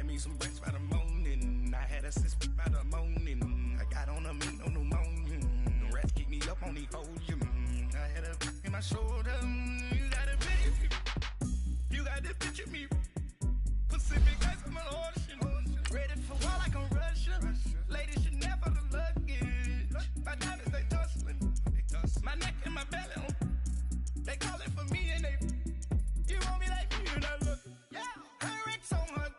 had me some breaks by the morning. I had a sister by the morning. I got on a meat, no pneumonia. The rats keep me up on the podium. I had a in my shoulder. You got a picture. You got to picture me. Pacific ice on my ocean. Ready for war like I'm Russian. Ladies should never the luggage. My diamonds, they tussling. My neck and my belly on. They call it for me and they. You want me like me and I look. Yeah. Her Rex on her.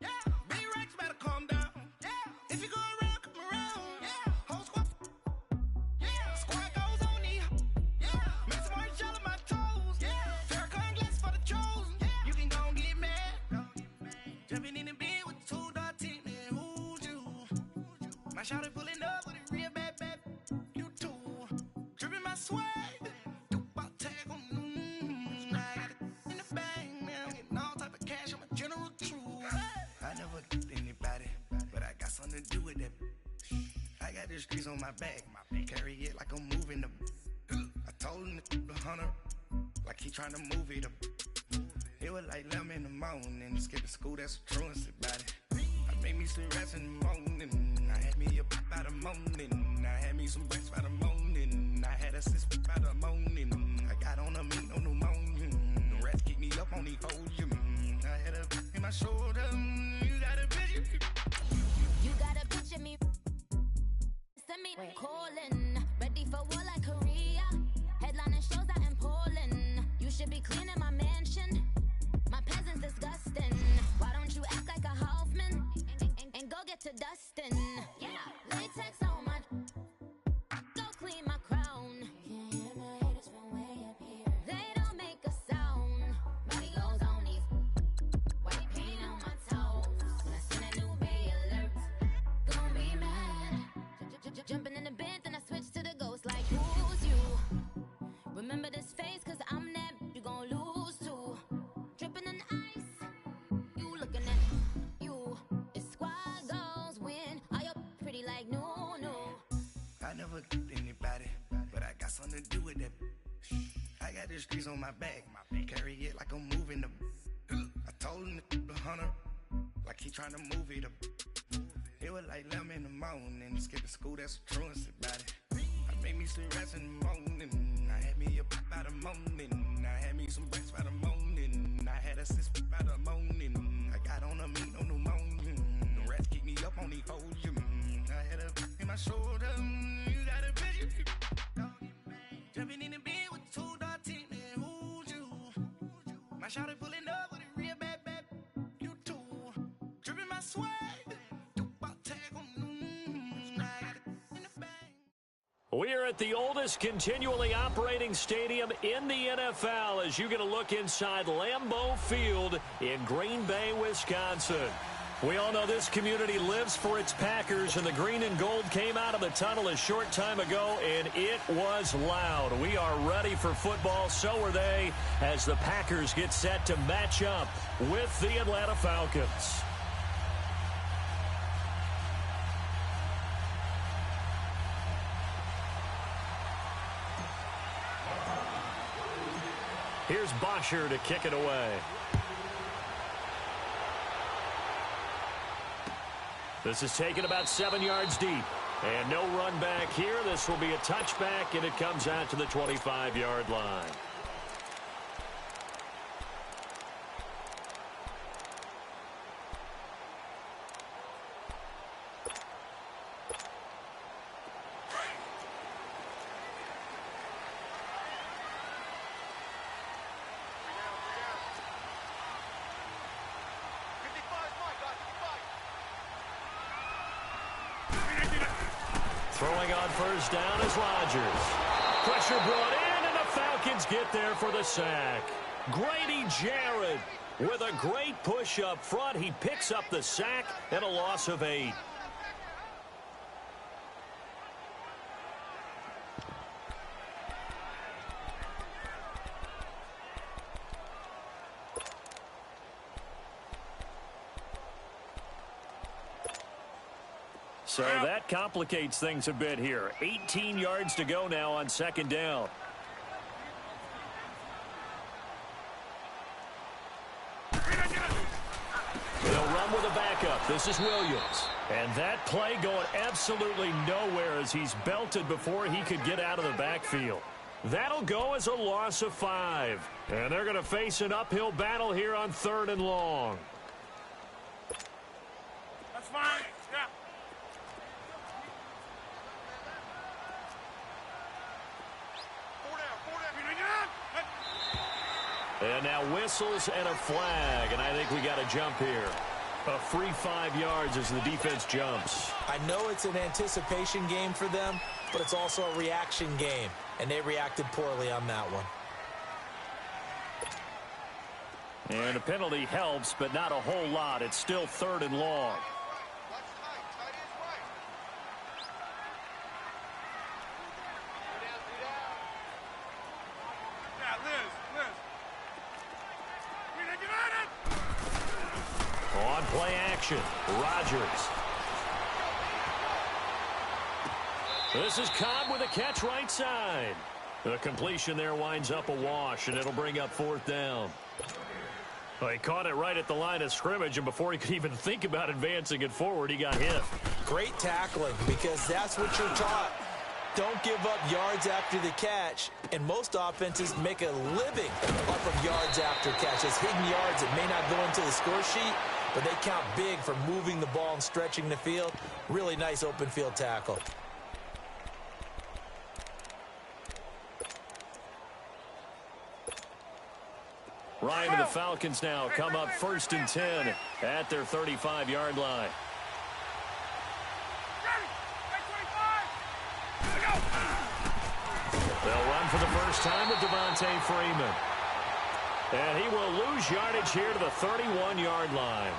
Yeah. B-Rex better calm down. Yeah. If you go around, come around. Yeah. Whole squad. Yeah. Squad goes on me. Yeah. Make some orange gel on my toes. Yeah. Farrakhan glass for the chosen. Yeah. You can go and get mad. Jumping in the bed with two dark teeth, man. Who's you? My shawty pulling up with a real bad. You too. Dripping my swag. To do with that. I got the streets on my back. Carry it like I'm moving them. I told him to the hunter like he trying to move it up. It was like 11 in the morning. Skip to school, that's a truancy about it. I made me some rest in the morning. I had me up by the morning. I had me some breaks by the morning. I had a sister by the morning. I got on a meat, no pneumonia. The rats keep me up on the podium. I had a in my shoulder. You got a vision. You got a picture me, send me calling, ready for war like Korea, headlining shows out in Poland, you should be cleaning my mansion, my peasants disgusting, why don't you act like a Hoffman, and go get to dustin', yeah, latex on my, go clean my crown, can't hear my haters from way up here, they don't make a sound, body goes on these, white paint on my toes, when I send a new bay alert. Gonna be mad. Jumping in the bed, then I switch to the ghost like who's you? Remember this face, cause I'm that you gon' lose too. Dripping in ice, you looking at you. It's squad goals win. Are you pretty like no? I never get anybody, but I got something to do with that. I got the streets on my back. Carry it like I'm moving them. I told him to the hunter like he trying to move it up. It was like 11 in the morning. Skip to school, that's a truancy about it. I made me some rest in the morning. I had me up by the morning. I had me some breaks by the morning. I had a sister by the morning. I got on a meat, no pneumonia. The rats keep me up on the podium. I had a in my shoulder. You got a vision. Jumping in the bed with two dark teeth, man. Who's you? My shawty pulling up with a real bad. You too. Dripping my swag. We are at the oldest continually operating stadium in the NFL as you get a look inside Lambeau Field in Green Bay, Wisconsin. We all know this community lives for its Packers, and the green and gold came out of the tunnel a short time ago, and it was loud. We are ready for football, so are they, as the Packers get set to match up with the Atlanta Falcons. Here's Bosher to kick it away. This is taken about 7 yards deep. And no run back here. This will be a touchback, and it comes out to the 25-yard line. Throwing on first down is Rodgers. Pressure brought in, and the Falcons get there for the sack. Grady Jarrett with a great push up front. He picks up the sack and a loss of 8. So that complicates things a bit here. 18 yards to go now on second down. They'll run with a back backup. This is Williams. And that play going absolutely nowhere as he's belted before he could get out of the backfield. That'll go as a loss of 5. And they're going to face an uphill battle here on 3rd and long. That's fine. Yeah. And now whistles and a flag, and I think we got a jump here. A free 5 yards as the defense jumps. I know it's an anticipation game for them, but it's also a reaction game, and they reacted poorly on that one. And a penalty helps, but not a whole lot. It's still 3rd and long. On play action, Rodgers. This is Cobb with a catch right side. The completion there winds up a wash, and it'll bring up 4th down. Well, he caught it right at the line of scrimmage, and before he could even think about advancing it forward, he got hit. Great tackling, because that's what you're taught. Don't give up yards after the catch, and most offenses make a living off of yards after catches. Hidden yards that may not go into the score sheet, but they count big for moving the ball and stretching the field. Really nice open field tackle. Ryan and the Falcons now come up 1st and 10 at their 35-yard line. They'll run for the first time with Devontae Freeman. And he will lose yardage here to the 31-yard line.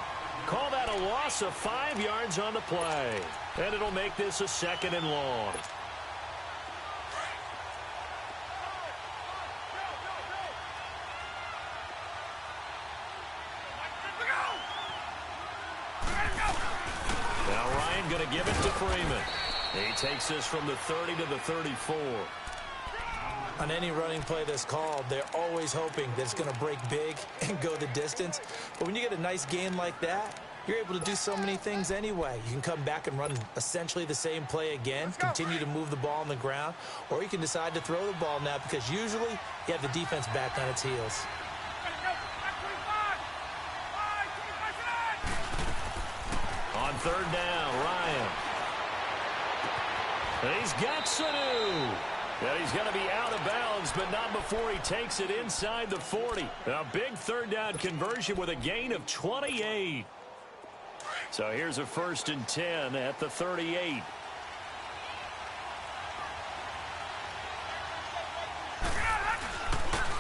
Call that a loss of 5 yards on the play. And it'll make this a 2nd and long. Now Ryan going to give it to Freeman. He takes this from the 30 to the 34. On any running play that's called, they're always hoping that it's going to break big and go the distance. But when you get a nice gain like that, you're able to do so many things anyway. You can come back and run essentially the same play again, continue to move the ball on the ground, or you can decide to throw the ball now because usually you have the defense back on its heels. On 3rd down, Ryan. And he's got Sanu. And he's going to be out of bounds, but not before he takes it inside the 40. A big 3rd down conversion with a gain of 28. So here's a 1st and 10 at the 38.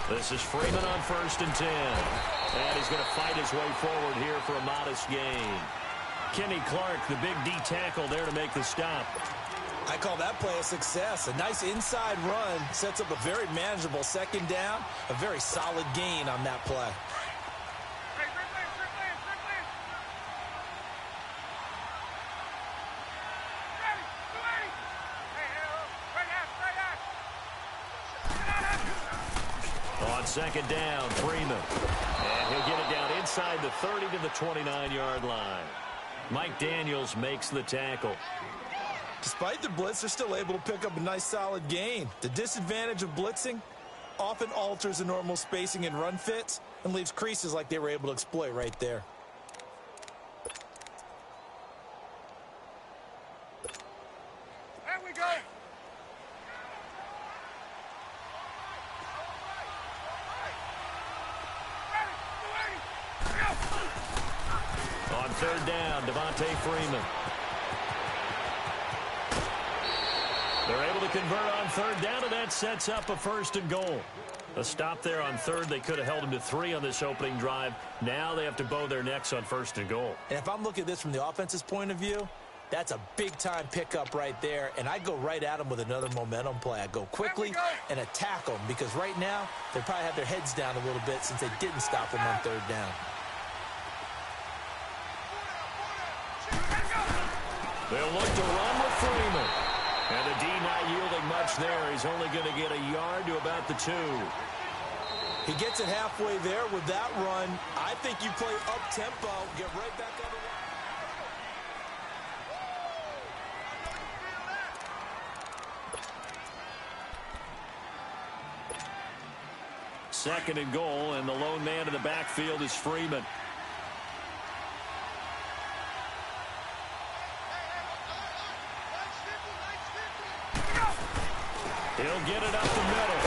This is Freeman on 1st and 10. And he's going to fight his way forward here for a modest gain. Kenny Clark, the big D tackle there to make the stop. I call that play a success. A nice inside run sets up a very manageable 2nd down. A very solid gain on that play. On 2nd down, Freeman. And he'll get it down inside the 30 to the 29-yard line. Mike Daniels makes the tackle. Despite the blitz, they're still able to pick up a nice solid gain. The disadvantage of blitzing often alters the normal spacing and run fits and leaves creases like they were able to exploit right there. There we go. On 3rd down, Devontae Freeman. They're able to convert on 3rd down, and that sets up a 1st and goal. A stop there on 3rd. They could have held him to 3 on this opening drive. Now they have to bow their necks on 1st and goal. And if I'm looking at this from the offense's point of view, that's a big-time pickup right there, and I go right at them with another momentum play. I go quickly and attack them because right now they probably have their heads down a little bit since they didn't stop them on 3rd down. They'll look to run with Freeman. And the D not yielding much there. He's only going to get a yard to about the 2. He gets it halfway there with that run. I think you play up-tempo, get right back on the line. second and goal, and the lone man in the backfield is Freeman. He'll get it up the middle.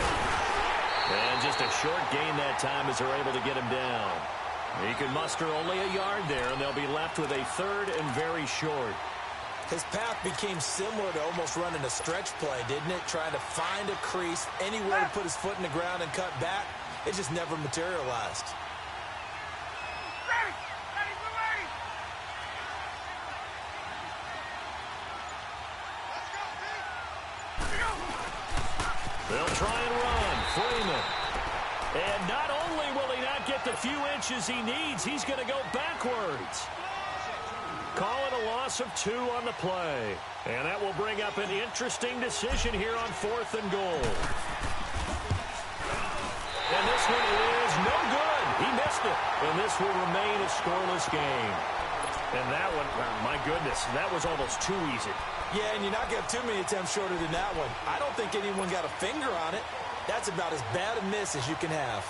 And just a short gain that time as they're able to get him down. He can muster only a yard there, and they'll be left with a third and very short. His path became similar to almost running a stretch play, didn't it? Trying to find a crease, anywhere to put his foot in the ground and cut back. It just never materialized. They'll try and run. Freeman. And not only will he not get the few inches he needs, he's going to go backwards. Call it a loss of 2 on the play. And that will bring up an interesting decision here on 4th and goal. And this one is no good. He missed it. And this will remain a scoreless game. And that one, my goodness, that was almost too easy. Yeah, and you're not going to have too many attempts shorter than that one. I don't think anyone got a finger on it. That's about as bad a miss as you can have.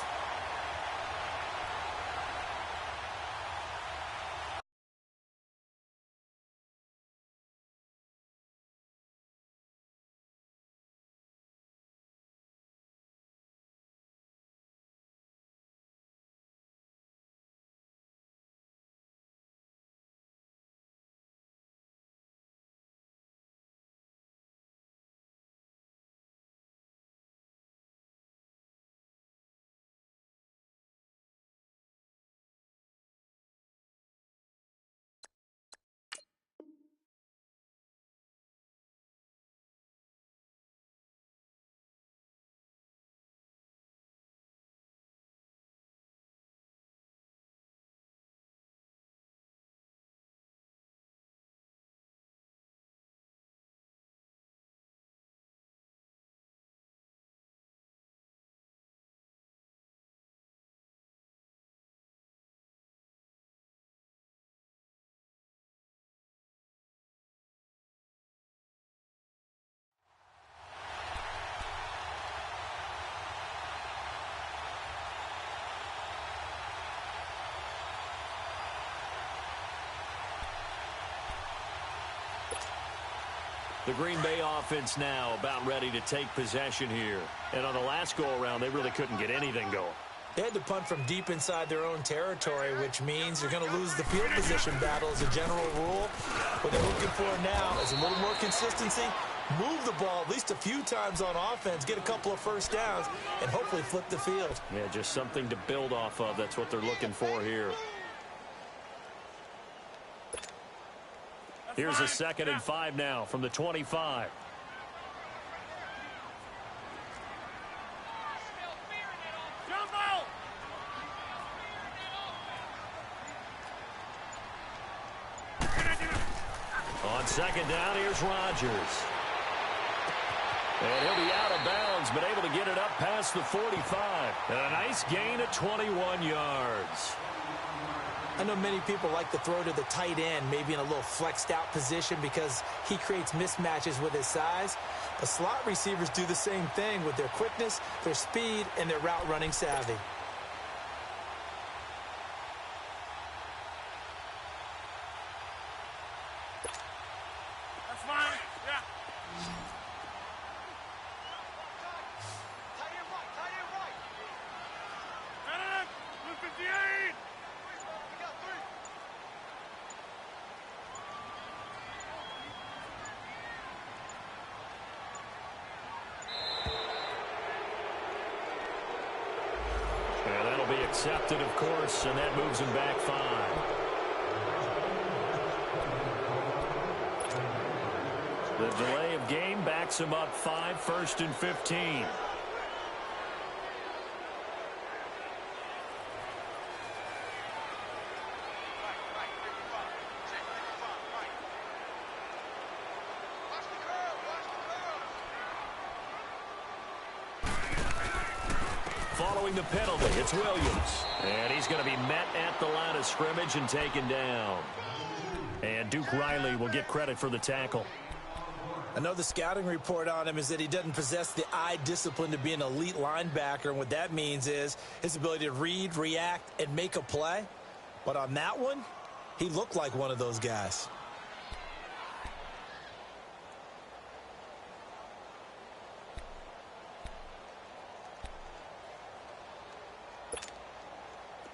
The Green Bay offense now about ready to take possession here. And on the last go-around, they really couldn't get anything going. They had to punt from deep inside their own territory, which means you're going to lose the field position battle as a general rule. What they're looking for now is a little more consistency, move the ball at least a few times on offense, get a couple of first downs, and hopefully flip the field. Yeah, just something to build off of. That's what they're looking for here. Here's a 2nd and 5 now from the 25. On 2nd down, here's Rodgers. And he'll be out of bounds, but able to get it up past the 45. And a nice gain of 21 yards. I know many people like to throw to the tight end, maybe in a little flexed out position because he creates mismatches with his size. The slot receivers do the same thing with their quickness, their speed, and their route running savvy. That's mine. Yeah. Benedict, 258. And that'll be accepted, of course, and that moves him back 5. The delay of game backs him up 5, 1st and 15. Following the penalty, it's Williams. And he's going to be met at the line of scrimmage and taken down. And Duke Riley will get credit for the tackle. I know the scouting report on him is that he doesn't possess the eye discipline to be an elite linebacker, and what that means is his ability to read, react, and make a play. But on that one, he looked like one of those guys.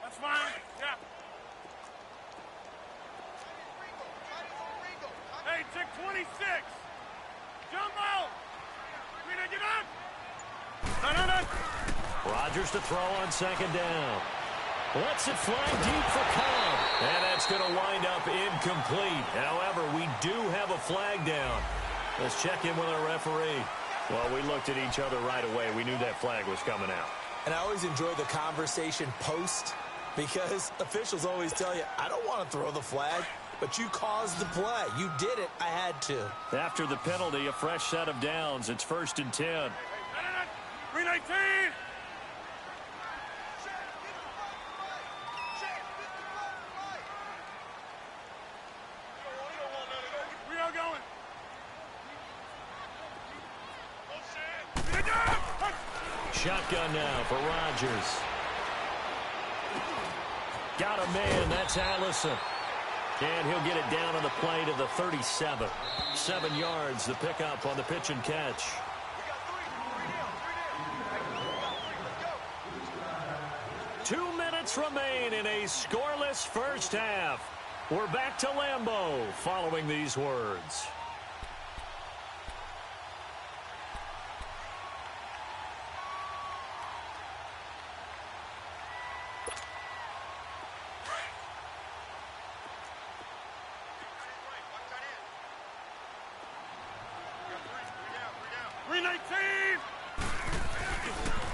That's fine. Yeah. Hey, check 26. Jump out. Get up. No. Rodgers to throw on second down. Lets it fly deep for Cobb. And that's going to wind up incomplete. However, we do have a flag down. Let's check in with our referee. Well, we looked at each other right away. We knew that flag was coming out. And I always enjoy the conversation post, because officials always tell you, I don't want to throw the flag, but you caused the play. You did it. I had to. After the penalty, a fresh set of downs. It's 1st and 10. 319. We are going. Shotgun now for Rodgers. Got a man. That's Allison. And he'll get it down on the play to the 37. 7 yards, the pickup on the pitch and catch. Two minutes remain in a scoreless first half. We're back to Lambeau following these words.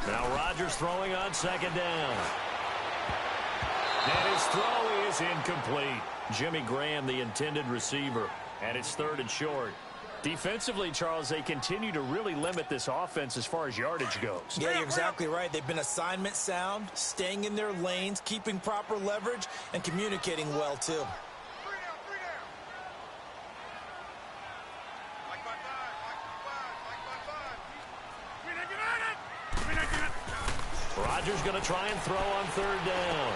Now Rodgers throwing on second down. And his throw is incomplete. Jimmy Graham, the intended receiver. And it's 3rd and short. Defensively, Charles, they continue to really limit this offense as far as yardage goes. Yeah, you're exactly right. They've been assignment sound, staying in their lanes, keeping proper leverage, and communicating well, too. Rodgers going to try and throw on 3rd down.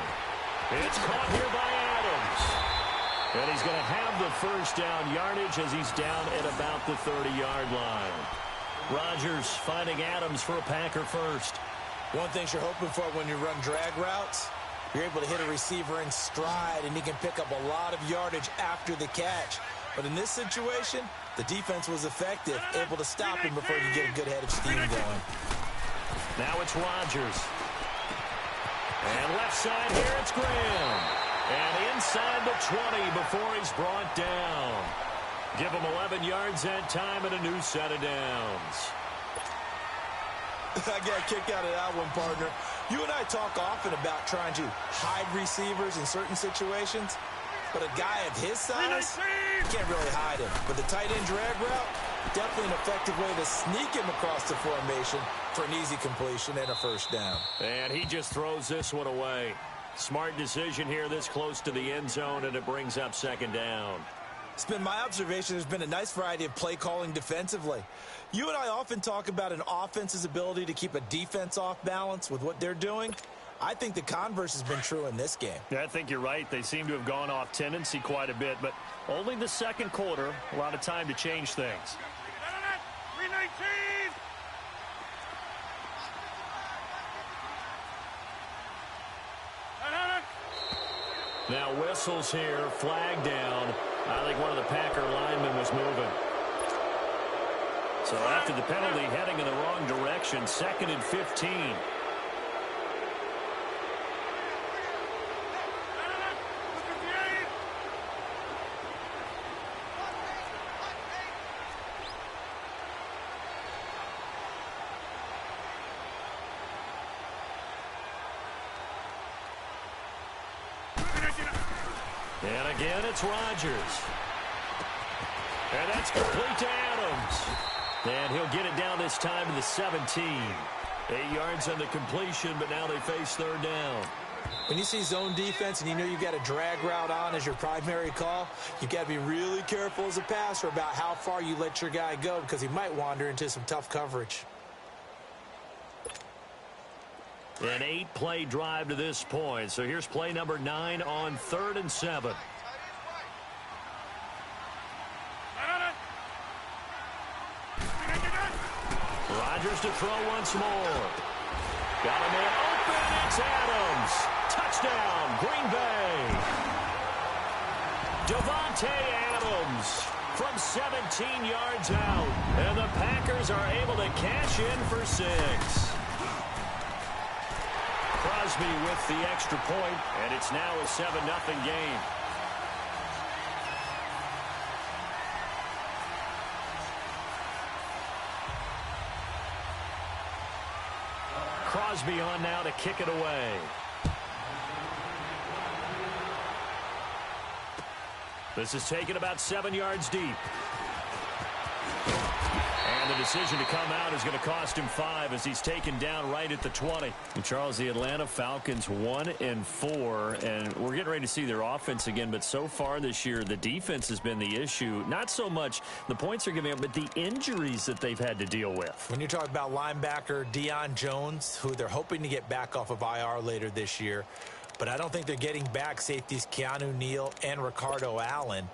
It's caught here by Adams. And he's going to have the first down yardage as he's down at about the 30-yard line. Rodgers finding Adams for a Packer first. One thing you're hoping for when you run drag routes, you're able to hit a receiver in stride, and he can pick up a lot of yardage after the catch. But in this situation, the defense was effective, able to stop him before you get a good head of steam going. Now it's Rodgers. And left side here, it's Graham. And inside the 20 before he's brought down. Give him 11 yards that time and a new set of downs. I got a kick out of that one, partner. You and I talk often about trying to hide receivers in certain situations, but a guy of his size, you can't really hide him. But the tight end drag route, definitely an effective way to sneak him across the formation for an easy completion and a first down. And he just throws this one away. Smart decision here this close to the end zone, and it brings up second down. It's been my observation there's been a nice variety of play calling defensively. You and I often talk about an offense's ability to keep a defense off balance with what they're doing. I think the converse has been true in this game. Yeah, I think you're right. They seem to have gone off tendency quite a bit, but only the second quarter, a lot of time to change things. 319. Now whistles here, flag down. I think one of the Packer linemen was moving. So after the penalty, heading in the wrong direction, 2nd and 15. And again, it's Rodgers. And that's complete to Adams. And he'll get it down this time to the 17. 8 yards on the completion, but now they face 3rd down. When you see zone defense and you know you've got a drag route on as your primary call, you've got to be really careful as a passer about how far you let your guy go because he might wander into some tough coverage. An 8-play drive to this point. So here's play number 9 on 3rd and 7. Rodgers to throw once more. Got a man open. It's Adams. Touchdown, Green Bay. Davante Adams from 17 yards out. And the Packers are able to cash in for 6. Crosby with the extra point, and it's now a 7-0 game. Crosby on now to kick it away. This is taken about 7 yards deep. And the decision to come out is going to cost him 5 as he's taken down right at the 20. And Charles, the Atlanta Falcons 1-4, and we're getting ready to see their offense again. But so far this year, the defense has been the issue. Not so much the points are giving up, but the injuries that they've had to deal with. When you talk about linebacker Deion Jones, who they're hoping to get back off of IR later this year, but I don't think they're getting back safeties Keanu Neal and Ricardo Allen.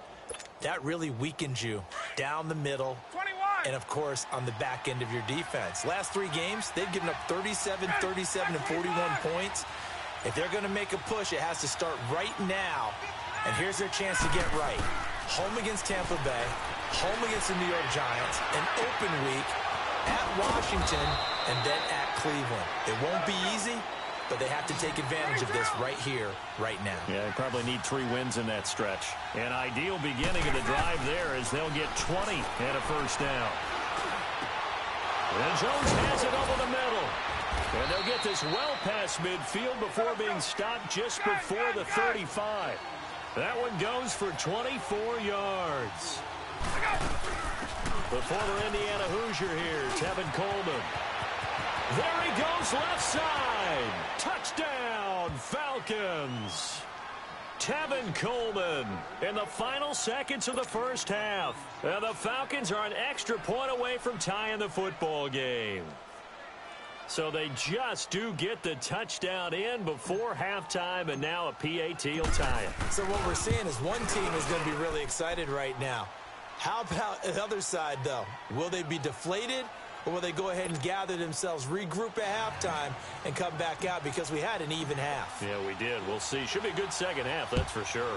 That really weakens you down the middle. 21. And, of course, on the back end of your defense. Last 3 games, they've given up 37, 37, and 41 points. If they're going to make a push, it has to start right now. And here's their chance to get right. Home against Tampa Bay, home against the New York Giants, an open week, at Washington, and then at Cleveland. It won't be easy, but they have to take advantage of this right here, right now. Yeah, they probably need 3 wins in that stretch. An ideal beginning of the drive there as they'll get 20 and a first down. And Jones has it over the middle. And they'll get this well past midfield before being stopped just before the 35. That one goes for 24 yards. The former Indiana Hoosier here, Tevin Coleman. There he goes left side. Touchdown, Falcons. Tevin Coleman in the final seconds of the first half. And the Falcons are an extra point away from tying the football game. So they just do get the touchdown in before halftime, and now a PAT will tie it. So what we're seeing is one team is going to be really excited right now. How about the other side, though? Will they be deflated? Or will they go ahead and gather themselves, regroup at halftime, and come back out because we had an even half? Yeah, we did. We'll see. Should be a good second half, that's for sure.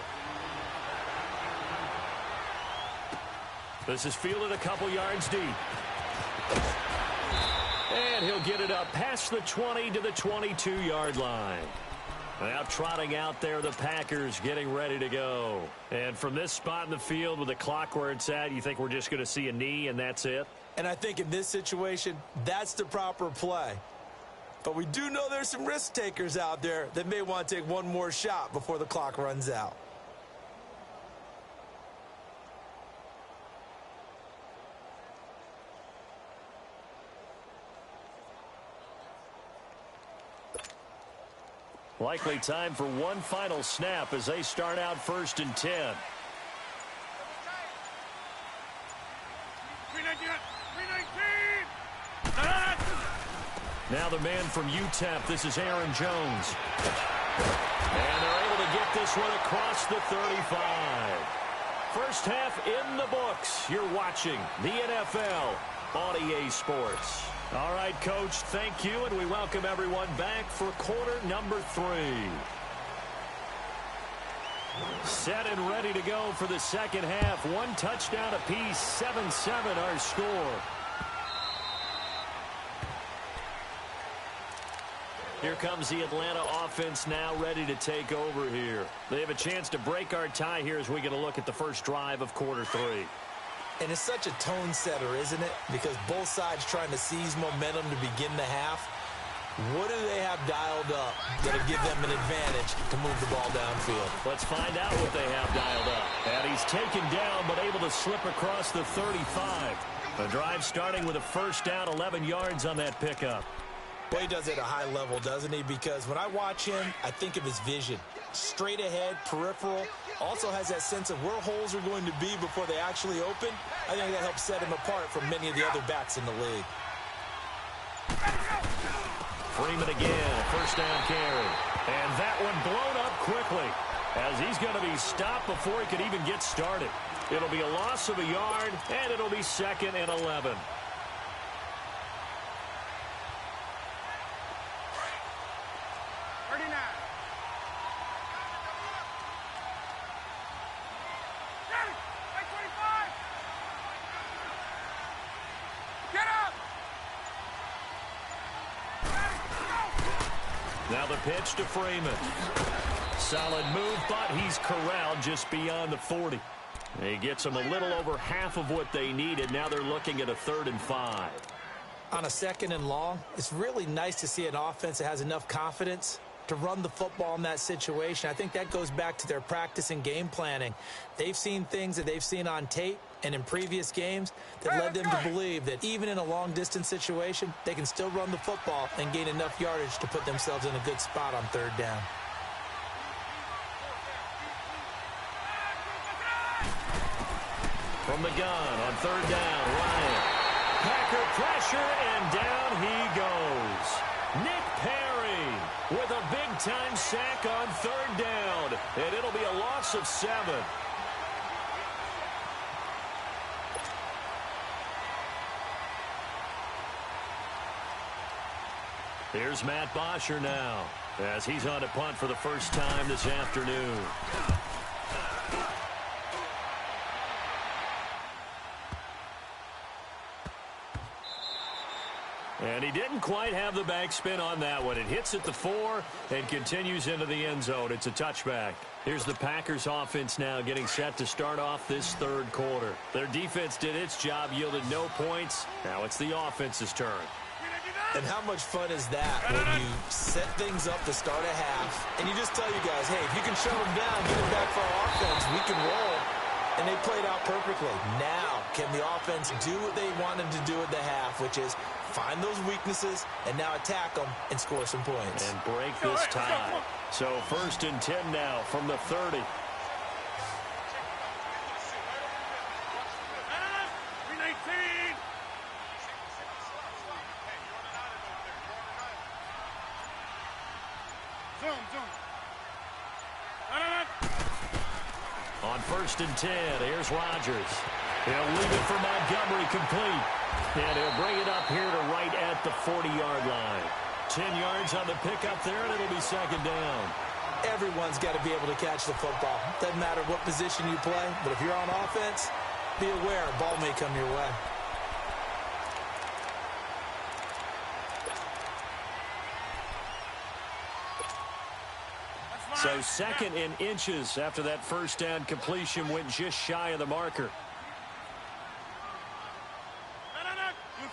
This is fielded a couple yards deep. And he'll get it up past the 20 to the 22-yard line. Now trotting out there, the Packers getting ready to go. And from this spot in the field with the clock where it's at, you think we're just going to see a knee and that's it? And I think in this situation, that's the proper play. But we do know there's some risk takers out there that may want to take one more shot before the clock runs out. Likely time for one final snap as they start out 1st and 10. Now the man from UTEP, this is Aaron Jones. And they're able to get this one across the 35. First half in the books. You're watching the NFL on EA Sports. All right, Coach, thank you, and we welcome everyone back for quarter number 3. Set and ready to go for the second half. One touchdown apiece, 7-7 our score. Here comes the Atlanta offense now ready to take over here. They have a chance to break our tie here as we get a look at the first drive of quarter 3. And it's such a tone setter, isn't it? Because both sides trying to seize momentum to begin the half. What do they have dialed up that'll give them an advantage to move the ball downfield? Let's find out what they have dialed up. And he's taken down but able to slip across the 35. The drive starting with a first down, 11 yards on that pickup. Well, he does it at a high level, doesn't he? Because when I watch him, I think of his vision. Straight ahead, peripheral. Also has that sense of where holes are going to be before they actually open. I think that helps set him apart from many of the other backs in the league. Freeman again, first down carry. And that one blown up quickly as he's going to be stopped before he could even get started. It'll be a loss of a yard, and it'll be 2nd and 11. Now the pitch to Freeman. Solid move, but he's corralled just beyond the 40. He gets them a little over half of what they needed. Now they're looking at a 3rd and 5. On a 2nd and long, it's really nice to see an offense that has enough confidence to run the football in that situation. I think that goes back to their practice and game planning. They've seen things that they've seen on tape and in previous games that led them to believe that even in a long-distance situation, they can still run the football and gain enough yardage to put themselves in a good spot on 3rd down. From the gun on 3rd down, Ryan. Packer pressure, and down he goes. Nick Perry with a big-time sack on 3rd down, and it'll be a loss of 7. Here's Matt Bosher now as he's on a punt for the first time this afternoon. And he didn't quite have the backspin on that one. It hits at the 4 and continues into the end zone. It's a touchback. Here's the Packers offense now getting set to start off this 3rd quarter. Their defense did its job, yielded no points. Now it's the offense's turn. And how much fun is that when you set things up to start a half, and you just tell you guys, hey, if you can shut them down, get it back for our offense, we can roll. And they played out perfectly. Now, can the offense do what they wanted to do at the half, which is find those weaknesses and now attack them and score some points. And break this tie. So 1st and 10 now from the 30. On 1st and 10, here's Rodgers. He'll leave it for Montgomery complete. And he'll bring it up here to right at the 40-yard line. 10 yards on the pickup there, and it'll be 2nd down. Everyone's got to be able to catch the football. Doesn't matter what position you play, but if you're on offense, be aware a ball may come your way. So 2nd and inches after that first down completion went just shy of the marker.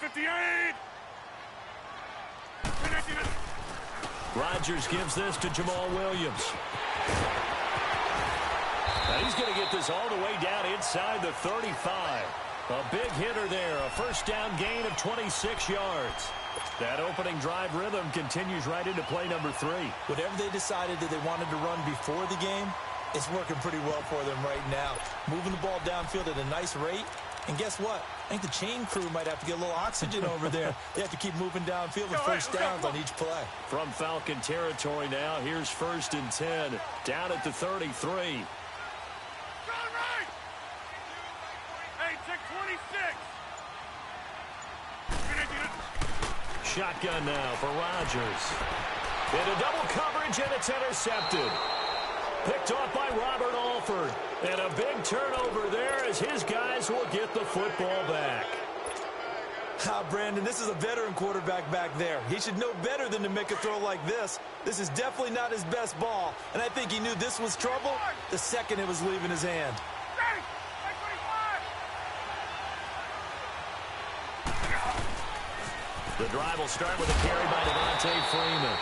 58. Rodgers gives this to Jamal Williams. Now he's going to get this all the way down inside the 35. A big hitter there, a first down gain of 26 yards. That opening drive rhythm continues right into play number 3. Whatever they decided that they wanted to run before the game, it's working pretty well for them right now. Moving the ball downfield at a nice rate. And guess what? I think the chain crew might have to get a little oxygen over there. They have to keep moving downfield with first downs on each play. From Falcon territory now, here's 1st and 10. Down at the 33. Right. Hey, check 26. Shotgun now for Rodgers. Into double coverage, and it's intercepted. Picked off by Robert Alford. And a big turnover there as his guys will get the football back. Brandon, this is a veteran quarterback back there. He should know better than to make a throw like this. This is definitely not his best ball. And I think he knew this was trouble the second it was leaving his hand. The drive will start with a carry by Devontae Freeman.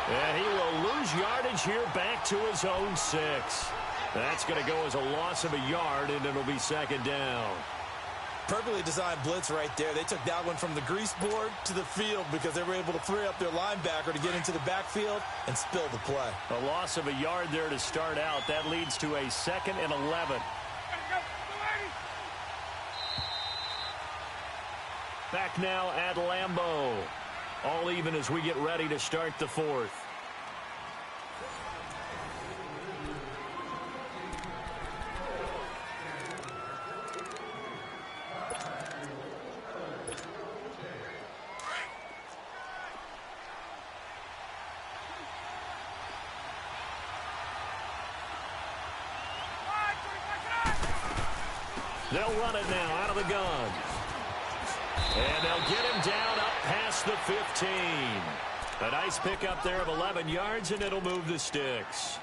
And he will lose yardage here back to his own 6. That's going to go as a loss of a yard, and it'll be 2nd down. Perfectly designed blitz right there. They took that one from the grease board to the field because they were able to free up their linebacker to get into the backfield and spill the play. A loss of a yard there to start out. That leads to a 2nd and 11. Back now at Lambeau. All even as we get ready to start the 4th. They'll run it now out of the gun. And they'll get him down up past the 15. A nice pickup there of 11 yards, and it'll move the sticks.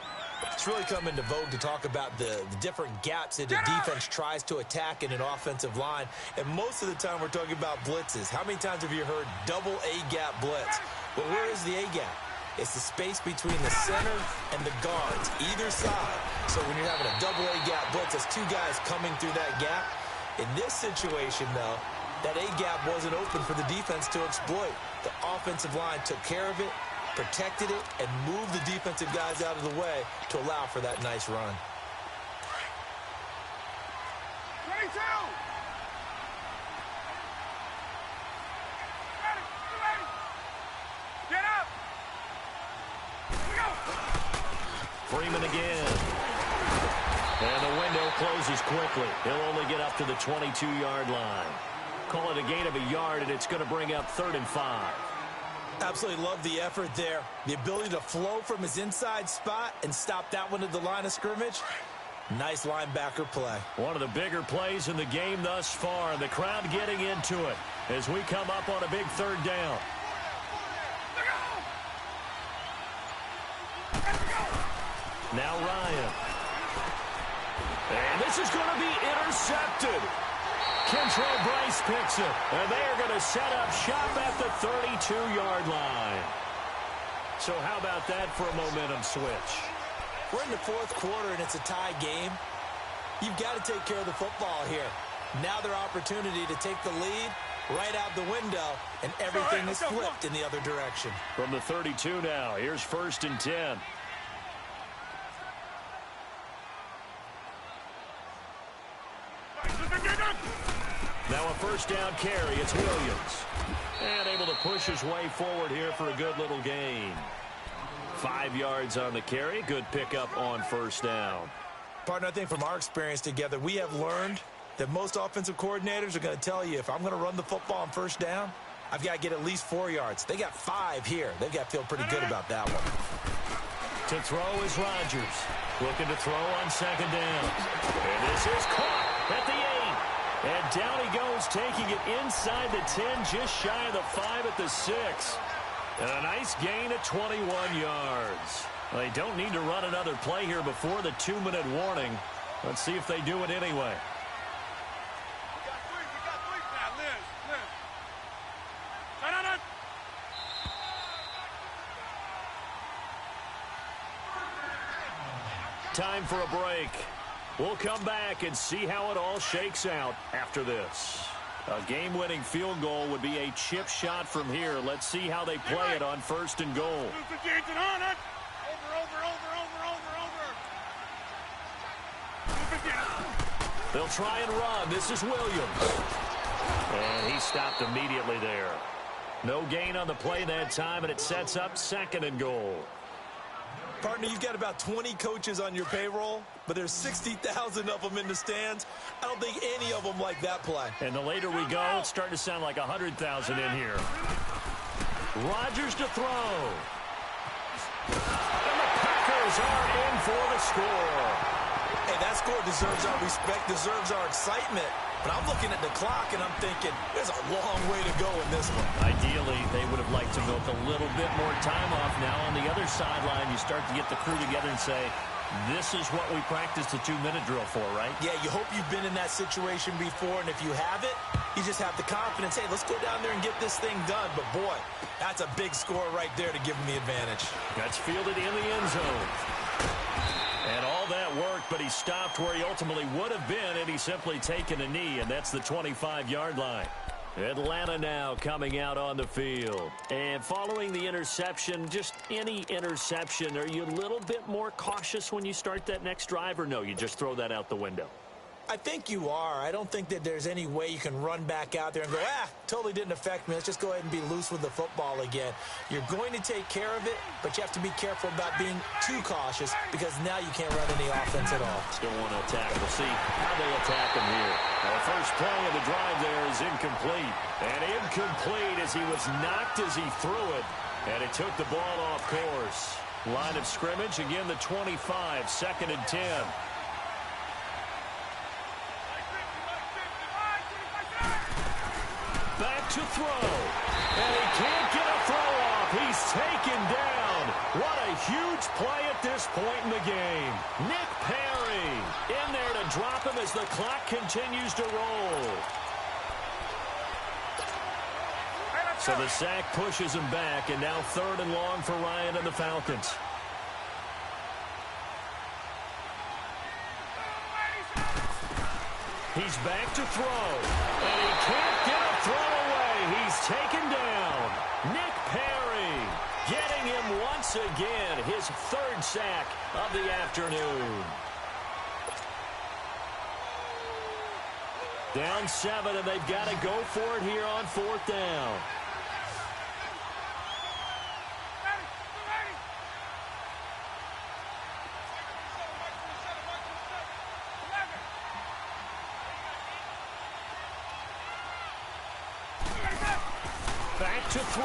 It's really come into vogue to talk about the different gaps that a defense tries to attack in an offensive line. And most of the time we're talking about blitzes. How many times have you heard double A-gap blitz? Well, where is the A-gap? It's the space between the center and the guards, either side. So when you're having a double A-gap blitz, there's two guys coming through that gap. In this situation, though, that A-gap wasn't open for the defense to exploit. The offensive line took care of it, protected it, and moved the defensive guys out of the way to allow for that nice run. 22! Get up! Freeman again. And the window closes quickly. He'll only get up to the 22-yard line. Call it a gain of a yard, and it's going to bring up 3rd and 5. Absolutely love the effort there. The ability to flow from his inside spot and stop that one at the line of scrimmage. Nice linebacker play. One of the bigger plays in the game thus far. The crowd getting into it as we come up on a big 3rd down. Now Ryan. And this is going to be intercepted. Kentrell Bryce picks it. And they are going to set up shop at the 32-yard line. So how about that for a momentum switch? We're in the 4th quarter, and it's a tie game. You've got to take care of the football here. Now their opportunity to take the lead right out the window, and everything is flipped in the other direction. From the 32 now, here's 1st and 10. Now a 1st down carry. It's Williams. And able to push his way forward here for a good little gain. 5 yards on the carry. Good pickup on 1st down. Partner, I think from our experience together, we have learned that most offensive coordinators are going to tell you, if I'm going to run the football on 1st down, I've got to get at least 4 yards. They got 5 here. They've got to feel pretty good about that one. To throw is Rodgers. Looking to throw on 2nd down. And this is caught at the 8. And down he goes, taking it inside the 10, just shy of the 5 at the 6. And a nice gain of 21 yards. Well, they don't need to run another play here before the 2-minute warning. Let's see if they do it anyway. We got three now, Liz. Time for a break. We'll come back and see how it all shakes out after this. A game-winning field goal would be a chip shot from here. Let's see how they play it on 1st and goal. They'll try and run. This is Williams. And he stopped immediately there. No gain on the play that time, and it sets up 2nd and goal. Partner, you've got about 20 coaches on your payroll, but there's 60,000 of them in the stands. I don't think any of them like that play. And the later we go, it's starting to sound like 100,000 in here. Rodgers to throw. And the Packers are in for the score. Hey, that score deserves our respect, deserves our excitement. But I'm looking at the clock, and I'm thinking, there's a long way to go in this one. Ideally, they would have liked to milk a little bit more time off. Now on the other sideline, you start to get the crew together and say, this is what we practiced the 2-minute drill for, right? Yeah, you hope you've been in that situation before, and if you haven't, you just have the confidence, hey, let's go down there and get this thing done. But, boy, that's a big score right there to give them the advantage. That's fielded in the end zone. And all that that worked, but he stopped where he ultimately would have been had he simply taken a knee, and that's the 25-yard line. Atlanta now coming out on the field. And following the interception, just any interception, are you a little bit more cautious when you start that next drive, or no, you just throw that out the window? I think you are. I don't think that there's any way you can run back out there and go, totally didn't affect me. Let's just go ahead and be loose with the football again. You're going to take care of it, but you have to be careful about being too cautious because now you can't run any offense at all. Still want to attack. We'll see how they attack him here. Now, the first play of the drive there is incomplete. And incomplete as he was knocked as he threw it. And it took the ball off course. Line of scrimmage, again, the 25, 2nd and 10. Back to throw, and he can't get a throw off. He's taken down. What a huge play at this point in the game. Nick Perry in there to drop him as the clock continues to roll. So the sack pushes him back, and now 3rd and long for Ryan and the Falcons. He's back to throw, and he can't get a throw away. He's taken down. Nick Perry getting him once again, his 3rd sack of the afternoon. Down 7, and they've got to go for it here on 4th down. Back to throw.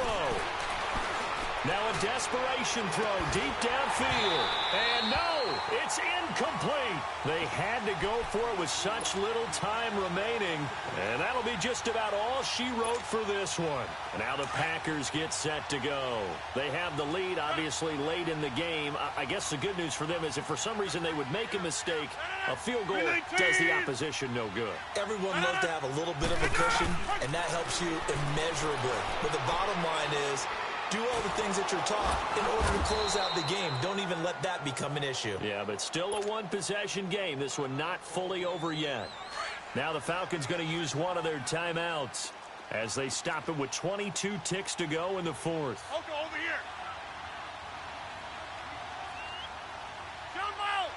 Now a desperation throw deep downfield. And no, it's incomplete. They had to go for it with such little time remaining. And that'll be just about all she wrote for this one. And now the Packers get set to go. They have the lead, obviously, late in the game. I guess the good news for them is if for some reason they would make a mistake, a field goal does the opposition no good. Everyone loves to have a little bit of a cushion, and that helps you immeasurably. But the bottom line is, do all the things that you're taught in order to close out the game. Don't even let that become an issue. Yeah, but still a one-possession game. This one not fully over yet. Now the Falcons going to use one of their timeouts as they stop it with 22 ticks to go in the 4th. Okay, over here. Jump out.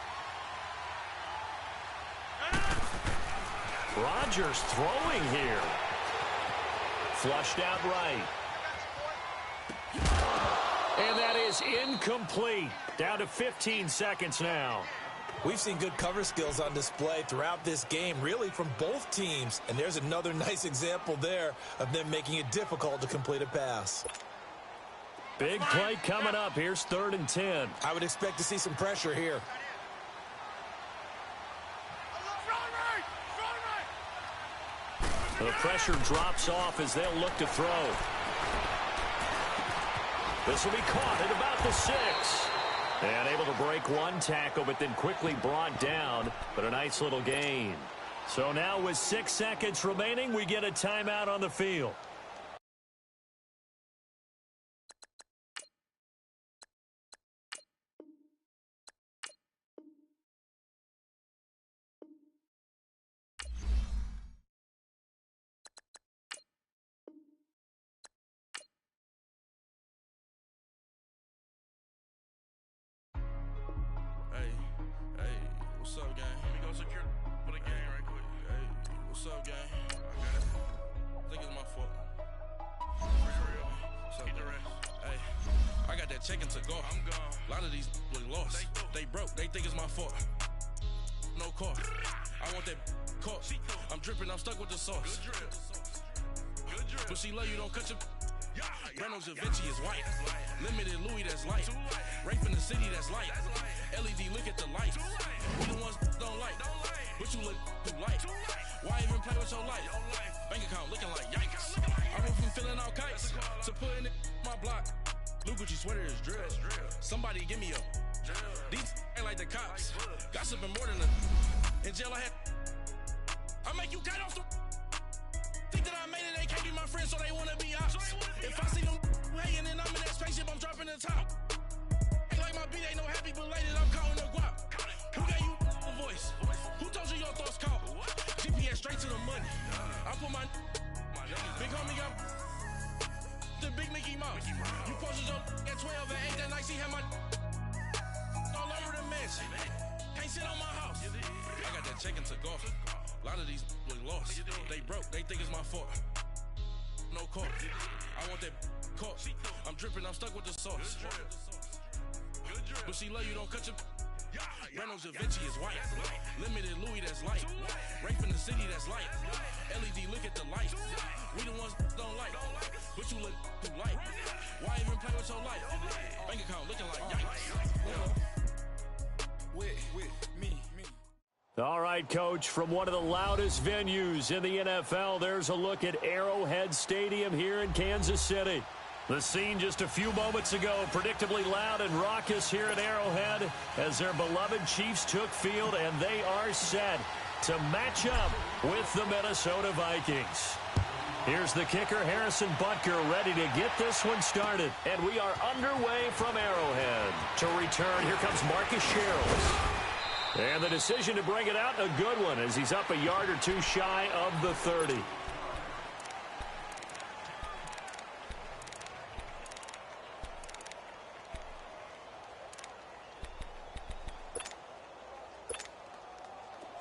Rodgers throwing here. Flushed out right. And that is incomplete. Down to 15 seconds now. We've seen good cover skills on display throughout this game, really from both teams. And there's another nice example there of them making it difficult to complete a pass. Big play coming up. Here's 3rd and 10. I would expect to see some pressure here. The pressure drops off as they'll look to throw. This will be caught at about the 6. And able to break one tackle, but then quickly brought down. But a nice little gain. So now with 6 seconds remaining, we get a timeout on the field. What's up, gang? Let me go secure for the game right quick. Hey, what's up, gang? I got it. I think it's my fault. What's up, hey, I got that chicken to go. I'm gone. A lot of these look lost. They broke. They think it's my fault. No car. I want that caught. I'm dripping. I'm stuck with the sauce. Good drip. Good drip. But she love you. Don't cut your. Brando Da Vinci is white. Limited Louis, that's light. Rape in the city, that's light. LED, look at the light. We the ones don't like. But you look too light. Why even play with your life? Bank account looking like yikes. I went from filling out kites to putting it in my block. Blue Gucci sweater is drill. Somebody give me a. These ain't like the cops. Gossiping more than a. In jail I had. I make you cut off the. Think that I made it, they can't be my friends, so they wanna be ops. If I see them hating and I'm in that spaceship, I'm dropping the top. Ain't like my beat, ain't no happy belated, I'm counting the guap. Who gave you the big Mickey Mouse. You posted your at 12 and 8 that night, she had my all over the mansion. Can't sit on my house. I got that check-in to golf. A lot of these look lost. They broke, they think it's my fault. No court. I want that court. I'm dripping, I'm stuck with the sauce. But she love you, don't cut your... Renault Da Vinci is white. Limited Louis, that's light. Rape in the city, that's light. LED, look at the light. We the ones don't like. But you look too light. Why even play with your life? Bank account looking like yikes. With me. All right, Coach, from one of the loudest venues in the NFL, there's a look at Arrowhead Stadium here in Kansas City. The scene just a few moments ago, predictably loud and raucous here at Arrowhead as their beloved Chiefs took field, and they are set to match up with the Minnesota Vikings. Here's the kicker, Harrison Butker, ready to get this one started. And we are underway from Arrowhead. To return, here comes Marcus Sherrills. And the decision to bring it out, a good one, as he's up a yard or two shy of the 30.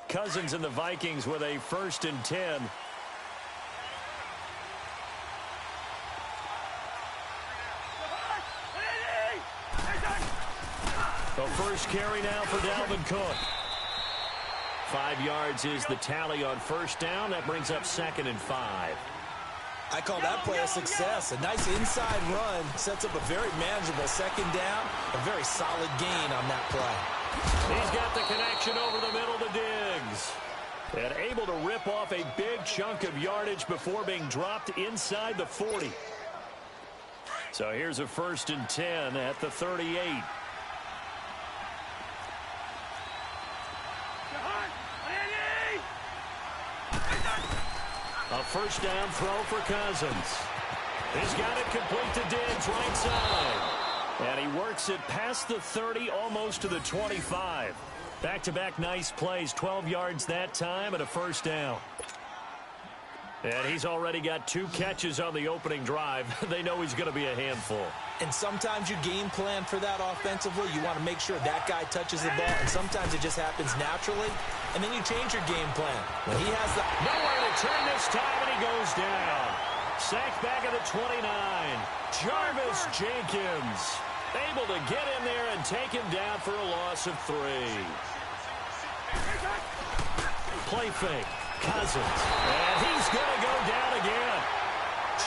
Cousins and the Vikings with a 1st and 10. The first carry now for Dalvin Cook. 5 yards is the tally on 1st down. That brings up 2nd and 5. I call that play a success. A nice inside run sets up a very manageable 2nd down. A very solid gain on that play. He's got the connection over the middle to Diggs. And able to rip off a big chunk of yardage before being dropped inside the 40. So here's a 1st and 10 at the 38. A 1st down throw for Cousins. He's got it complete to Diggs, right side. And he works it past the 30, almost to the 25. Back-to-back nice plays, 12 yards that time and a 1st down. And he's already got 2 catches on the opening drive. They know he's going to be a handful. And sometimes you game plan for that offensively. You want to make sure that guy touches the ball, and sometimes it just happens naturally. And then you change your game plan. When he has the... Nowhere to turn this time, and he goes down. Sacked back at the 29. Jarvis Jenkins able to get in there and take him down for a loss of 3. Play fake. Cousins. And he's going to go down again.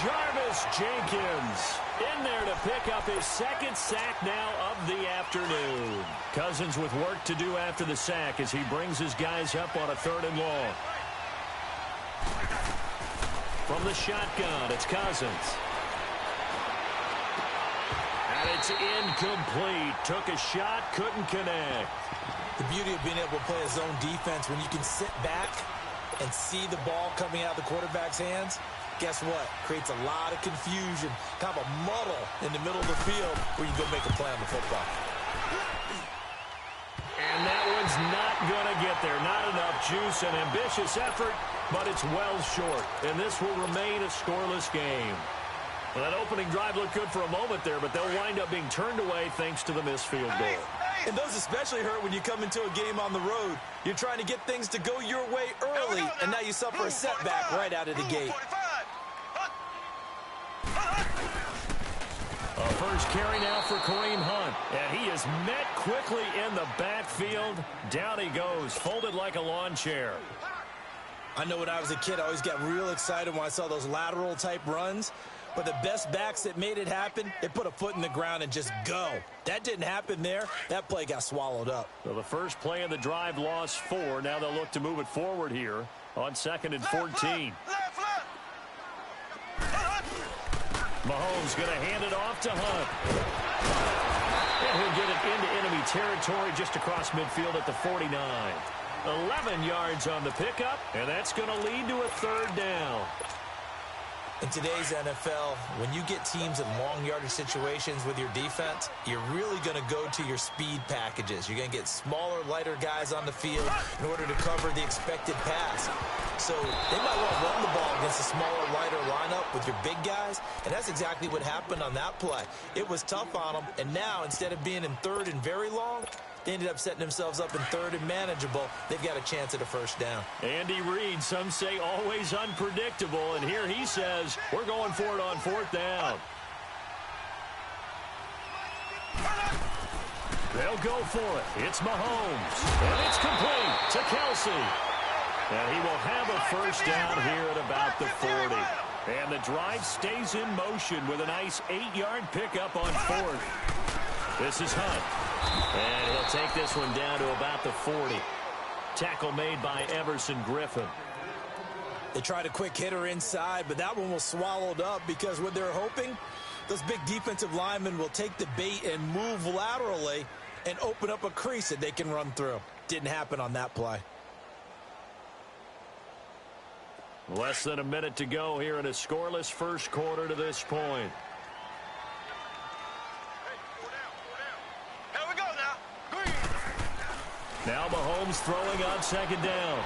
Jarvis Jenkins in there to pick up his 2nd sack now of the afternoon. Cousins with work to do after the sack as he brings his guys up on a 3rd and long. From the shotgun, it's Cousins. And it's incomplete. Took a shot, couldn't connect. The beauty of being able to play a zone defense when you can sit back and see the ball coming out of the quarterback's hands, guess what? Creates a lot of confusion, kind of a muddle in the middle of the field where you go make a play on the football. And that one's not going to get there. Not enough juice, an ambitious effort, but it's well short. And this will remain a scoreless game. Well, that opening drive looked good for a moment there, but they'll wind up being turned away thanks to the missed field goal. And those especially hurt when you come into a game on the road. You're trying to get things to go your way early, and now you suffer a setback right out of the gate. A first carry now for Kareem Hunt, and he is met quickly in the backfield. Down he goes, folded like a lawn chair. I know when I was a kid, I always got real excited when I saw those lateral-type runs. But the best backs that made it happen, they put a foot in the ground and just go. That didn't happen there. That play got swallowed up. So the first play of the drive lost 4. Now they'll look to move it forward here on 2nd and 14. Mahomes going to hand it off to Hunt. And he'll get it into enemy territory just across midfield at the 49. 11 yards on the pickup, and that's going to lead to a 3rd down. In today's NFL, when you get teams in long yardage situations with your defense, you're really going to go to your speed packages. You're going to get smaller, lighter guys on the field in order to cover the expected pass. So they might want to run the ball against a smaller, lighter lineup with your big guys, and that's exactly what happened on that play. It was tough on them, and now instead of being in third and very long, they ended up setting themselves up in third and manageable. They've got a chance at a first down. Andy Reid, some say always unpredictable, and here he says we're going for it on fourth down. They'll go for it. It's Mahomes, and it's complete to Kelsey. And he will have a first down here at about the 40. And the drive stays in motion with a nice 8-yard pickup on fourth. This is Hunt. And he'll take this one down to about the 40. Tackle made by Everson Griffin. They tried a quick hitter inside, but that one was swallowed up because what they're hoping, those big defensive linemen will take the bait and move laterally and open up a crease that they can run through. Didn't happen on that play. Less than a minute to go here in a scoreless first quarter to this point. Here we go now. Now Mahomes throwing on second down.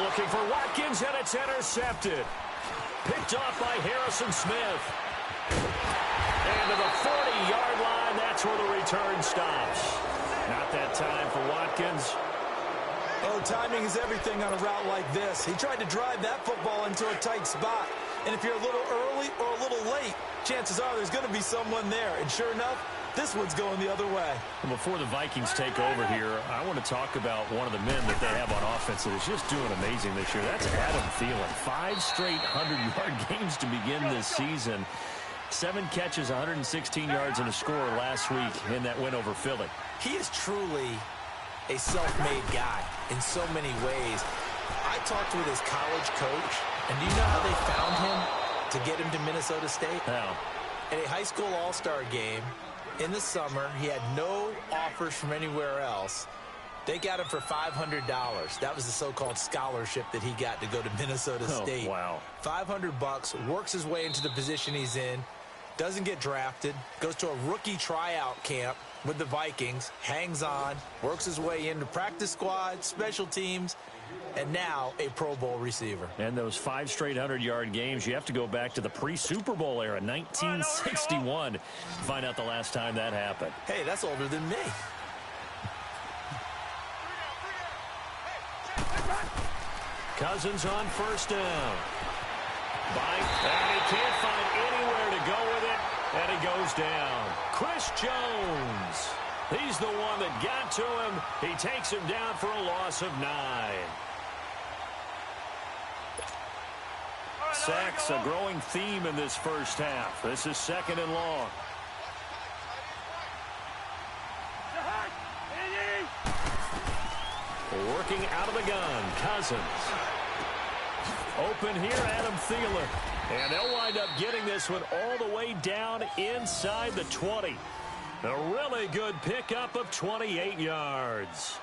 Looking for Watkins, and it's intercepted. Picked off by Harrison Smith. And to the 40-yard line, that's where the return stops. Not that time for Watkins. Oh, timing is everything on a route like this. He tried to drive that football into a tight spot. And if you're a little early or a little late, chances are there's going to be someone there. And sure enough, this one's going the other way. Before the Vikings take over here, I want to talk about one of the men that they have on offense that is just doing amazing this year. That's Adam Thielen. 5 straight 100-yard games to begin this season. 7 catches, 116 yards, and a score last week in that win over Philly. He is truly a self-made guy in so many ways. I talked with his college coach, and do you know how they found him to get him to Minnesota State? How? At a high school all-star game in the summer, he had no offers from anywhere else. They got him for $500. That was the so-called scholarship that he got to go to Minnesota State. Wow. $500, works his way into the position he's in, doesn't get drafted, goes to a rookie tryout camp with the Vikings, hangs on, works his way into practice squad, special teams, and now a Pro Bowl receiver. And those 5 straight 100-yard games, you have to go back to the pre-Super Bowl era, 1961, to find out the last time that happened. Hey, that's older than me. Cousins on first down. And he can't find anywhere to go with it, and he goes down. Chris Jones. He's the one that got to him. He takes him down for a loss of 9. Sacks, a growing theme in this first half. This is second and long. Working out of the gun, Cousins. Open here, Adam Thielen. And they'll wind up getting this one all the way down inside the 20. A really good pickup of 28 yards.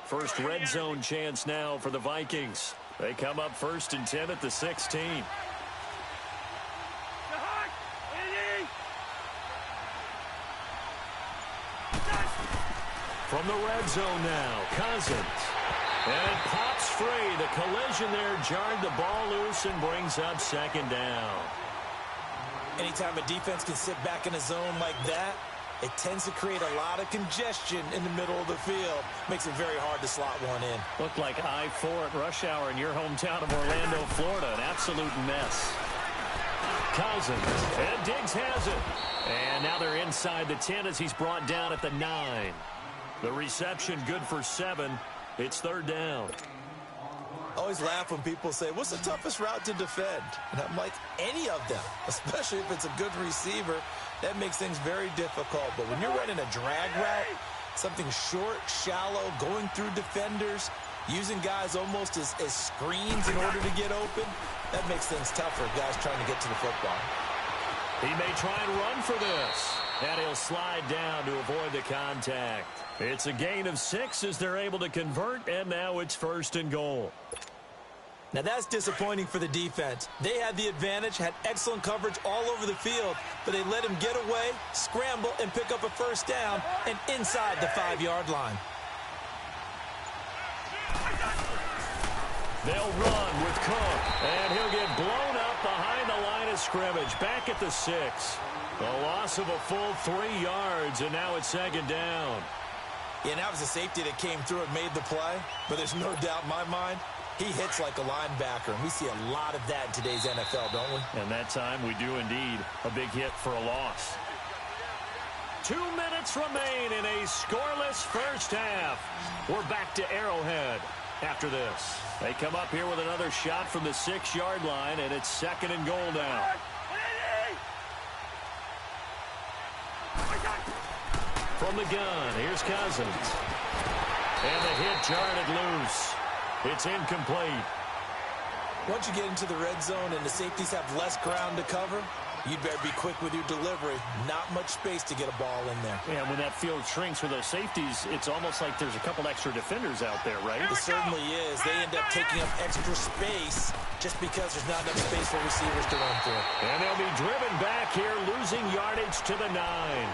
First red zone chance now for the Vikings. They come up 1st and 10 at the 16. From the red zone now, Cousins. And it pops free. The collision there jarred the ball loose and brings up second down. Anytime a defense can sit back in a zone like that, it tends to create a lot of congestion in the middle of the field. Makes it very hard to slot one in. Looked like I-4 at rush hour in your hometown of Orlando, Florida. An absolute mess. Cousins. And Diggs has it. And now they're inside the 10 as he's brought down at the 9. The reception good for 7. It's third down. I always laugh when people say, what's the toughest route to defend? And I'm like, any of them, especially if it's a good receiver. That makes things very difficult. But when you're running a drag route, something short, shallow, going through defenders, using guys almost as screens in order to get open, that makes things tough for guys trying to get to the football. He may try and run for this. And he'll slide down to avoid the contact. It's a gain of 6 as they're able to convert, and now it's 1st and goal. Now that's disappointing for the defense. They had the advantage, had excellent coverage all over the field, but they let him get away, scramble, and pick up a first down and inside the 5-yard line. They'll run with Cook, and he'll get blown up behind the line of scrimmage, back at the 6. A loss of a full 3 yards, and now it's second down. Yeah, that was a safety that came through and made the play, but there's no doubt in my mind, he hits like a linebacker, and we see a lot of that in today's NFL, don't we? And that time we do indeed a big hit for a loss. 2 minutes remain in a scoreless first half. We're back to Arrowhead after this. They come up here with another shot from the 6-yard line, and it's second and goal now. From the gun, here's Cousins. And the hit jarred it loose. It's incomplete. Once you get into the red zone and the safeties have less ground to cover, you'd better be quick with your delivery. Not much space to get a ball in there. Yeah, when that field shrinks with those safeties, it's almost like there's a couple extra defenders out there, right? It certainly is. They end up taking up extra space just because there's not enough space for receivers to run through. And they'll be driven back here, losing yardage to the 9.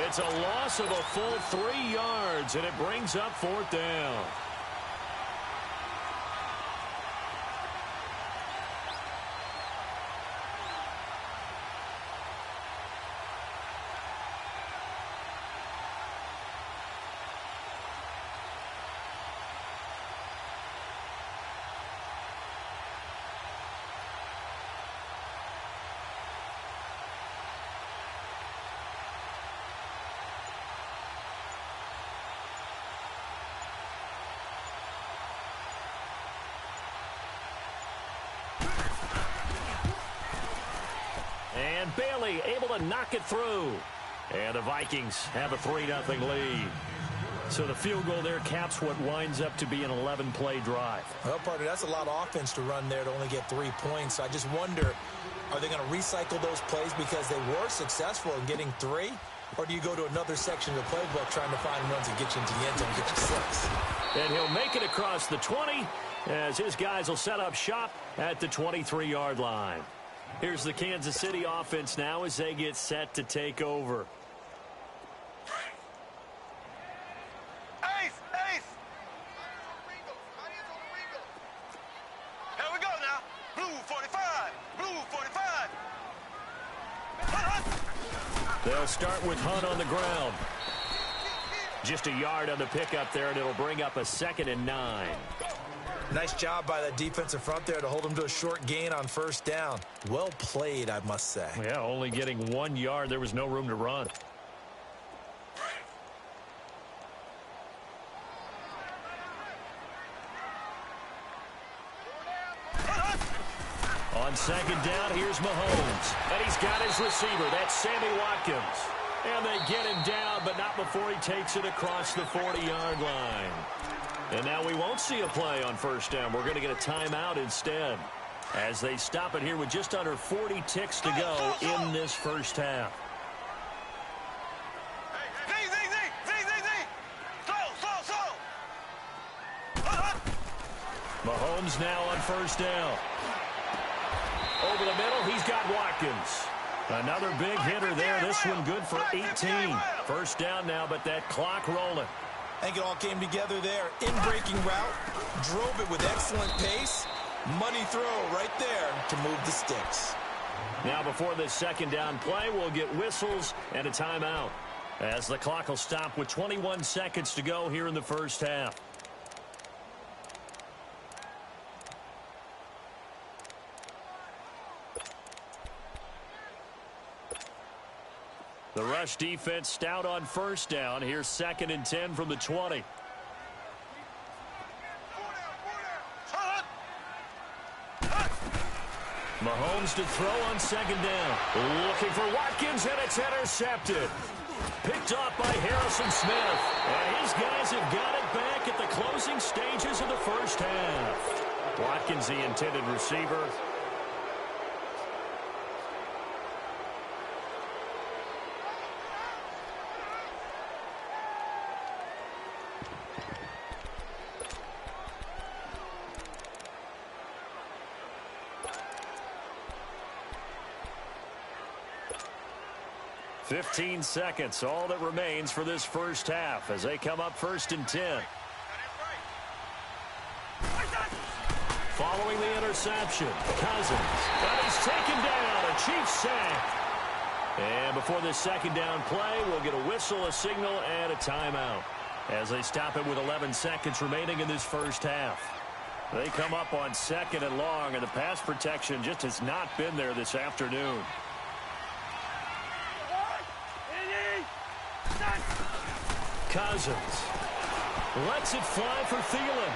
It's a loss of a full 3 yards, and it brings up 4th down. And Bailey able to knock it through. And the Vikings have a 3-0 lead. So the field goal there caps what winds up to be an 11-play drive. Well, partner, that's a lot of offense to run there to only get 3 points. I just wonder, are they going to recycle those plays because they were successful in getting 3? Or do you go to another section of the playbook trying to find runs that get you into the end zone and get you 6? And he'll make it across the 20 as his guys will set up shop at the 23-yard line. Here's the Kansas City offense now as they get set to take over. Ace! Here we go now. Blue 45. Blue 45. They'll start with Hunt on the ground. Just a yard on the pickup there, and it'll bring up a 2nd and 9. Nice job by the defensive front there to hold them to a short gain on first down. Well played, I must say. Yeah, only getting 1 yard. There was no room to run. On second down, here's Mahomes. And he's got his receiver. That's Sammy Watkins. And they get him down, but not before he takes it across the 40-yard line. And now we won't see a play on first down. We're going to get a timeout instead as they stop it here with just under 40 ticks to go in this first half. Mahomes now on first down. Over the middle, he's got Watkins. Another big hitter there. This one good for 18. First down now, but that clock rolling. I think it all came together there. In-breaking route, drove it with excellent pace. Money throw right there to move the sticks. Now before this second down play, we'll get whistles and a timeout as the clock will stop with 21 seconds to go here in the first half. The rush defense stout on first down. Here's 2nd and 10 from the 20. Mahomes to throw on second down. Looking for Watkins, and it's intercepted. Picked off by Harrison Smith. And his guys have got it back at the closing stages of the first half. Watkins, the intended receiver. 15 seconds, all that remains for this first half as they come up 1st and 10. Following the interception, Cousins. But he's taken down, a Chiefs sack. And before this second down play, we'll get a whistle, a signal, and a timeout as they stop it with 11 seconds remaining in this first half. They come up on 2nd and long, and the pass protection just has not been there this afternoon. Cousins lets it fly for Thielen.